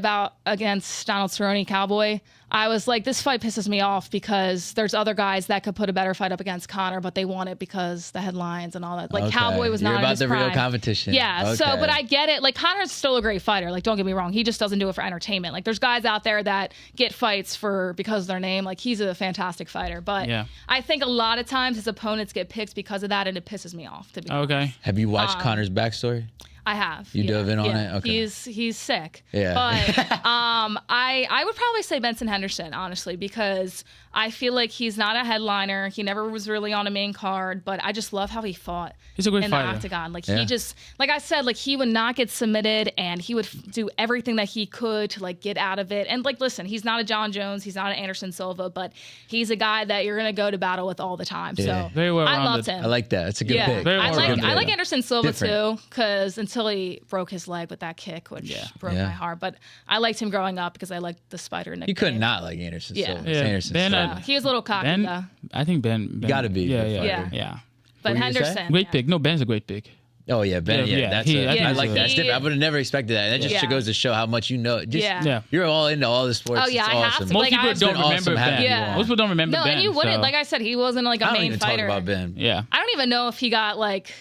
against Donald Cerrone, Cowboy, I was like, this fight pisses me off because there's other guys that could put a better fight up against Conor, but they want it because the headlines and all that. Like, Okay. Cowboy was not You're in about his the prime. real competition. Yeah, Okay. so, but I get it. Like, Conor's still a great fighter. Like, don't get me wrong. He just doesn't do it for entertainment. Like, there's guys out there that get fights because of their name. Like, he's a fantastic fighter. But I think a lot of times his opponents get picked because of that, and it pisses me off, to be honest. Have you watched Conor's backstory? I have. You dove in on it? Okay. He's sick. Yeah. But I would probably say Benson Henderson, honestly, because I feel like he's not a headliner. He never was really on a main card, but I just love how he fought He's a great in fighter. the octagon. Like he just, like I said, like he would not get submitted, and he would do everything that he could to like get out of it. And like, listen, he's not a John Jones, he's not an Anderson Silva, but he's a guy that you're gonna go to battle with all the time. So Very well I rounded. loved him. I like that. It's a good pick. Very I well-rounded. like Anderson Silva Different. too, because until he broke his leg with that kick, which broke my heart. But I liked him growing up because I liked the Spider nickname. You could not like Anderson. Yeah. Silva. It's Anderson. Ben, Silva. He was a little cocky though. I think Ben gotta be a Yeah, good yeah, fighter. yeah. But What were you gonna say? Henderson, Great pick. No, Ben's a great pick. Oh yeah, Ben. Yeah, Yeah, yeah, that's. he- I think I so. like that. That's He- different. I would have never expected that. And that just Yeah. goes to show how much you know. Just, Yeah. Yeah. You're all into all the sports. Oh, yeah, It's I have awesome. to. Most Like, people I've don't been remember awesome Ben. having you Yeah. Most people don't remember No, Ben. and you wouldn't. so- Like I said, he wasn't like a I don't main even fighter. talk about Ben. Yeah. I don't even know if he got like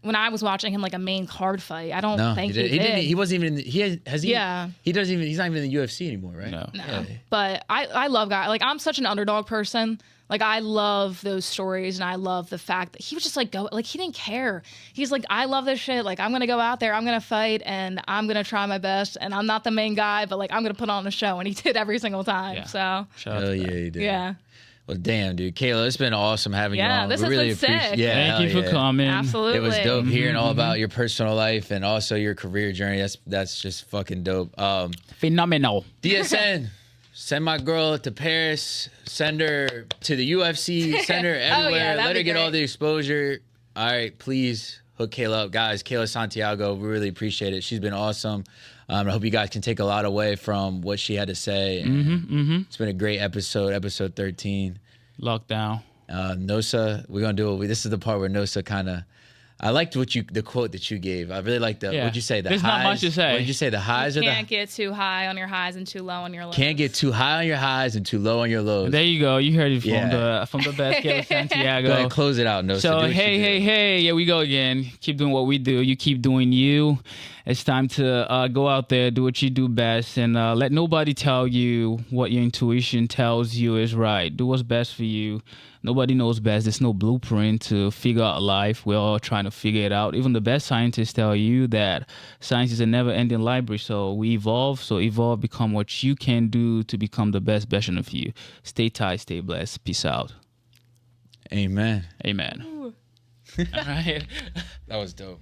when I was watching him like a main card fight. I don't No, think he didn't. He wasn't even. Has he? Yeah. He doesn't even. He's not even in the UFC anymore, right? No. No. Yeah. But I love guys. Like, I'm such an underdog person. Like, I love those stories, and I love the fact that he was just like, he didn't care. He's like, I love this shit. Like, I'm going to go out there, I'm going to fight, and I'm going to try my best. And I'm not the main guy, but like, I'm going to put on a show. And he did every single time. Yeah. So, Shout out Oh to yeah, that. he did. yeah. Well, damn, dude, Kayla, it's been awesome having you Yeah, on. this We has really been sick. appreciate. Yeah, Thank you hell for yeah. coming. Absolutely. It was dope hearing all Mm-hmm. about your personal life and also your career journey. That's just fucking dope. Phenomenal. DSN, send my girl to Paris. Send her to the UFC. Send her everywhere. that'd Let her be get all great. the exposure. All right, please hook Kayla up, guys. Kayla Santiago, we really appreciate it. She's been awesome. I hope you guys can take a lot away from what she had to say. It's been a great episode 13. Lockdown. Nosa, we're gonna do it. This is the part where Nosa kind of. I liked the quote that you gave. I really liked the. Yeah. What'd you say? The There's highs. not much to say. What did you say? The highs or the Can't get too high on your highs and too low on your lows. can't get too high on your highs and too low on your lows. There you go. You heard it from Yeah. the best Kayla Santiago. Go ahead, close it out, Nosa. So Do what you hey, do. here we go again. Keep doing what we do. You keep doing you. It's time to go out there, do what you do best, and let nobody tell you what your intuition tells you is right. Do what's best for you. Nobody knows best. There's no blueprint to figure out life. We're all trying to figure it out. Even the best scientists tell you that science is a never-ending library. So we evolve. So evolve, become what you can do to become the best version of you. Stay tight, stay blessed. Peace out. Amen. Amen. All right. That was dope, man.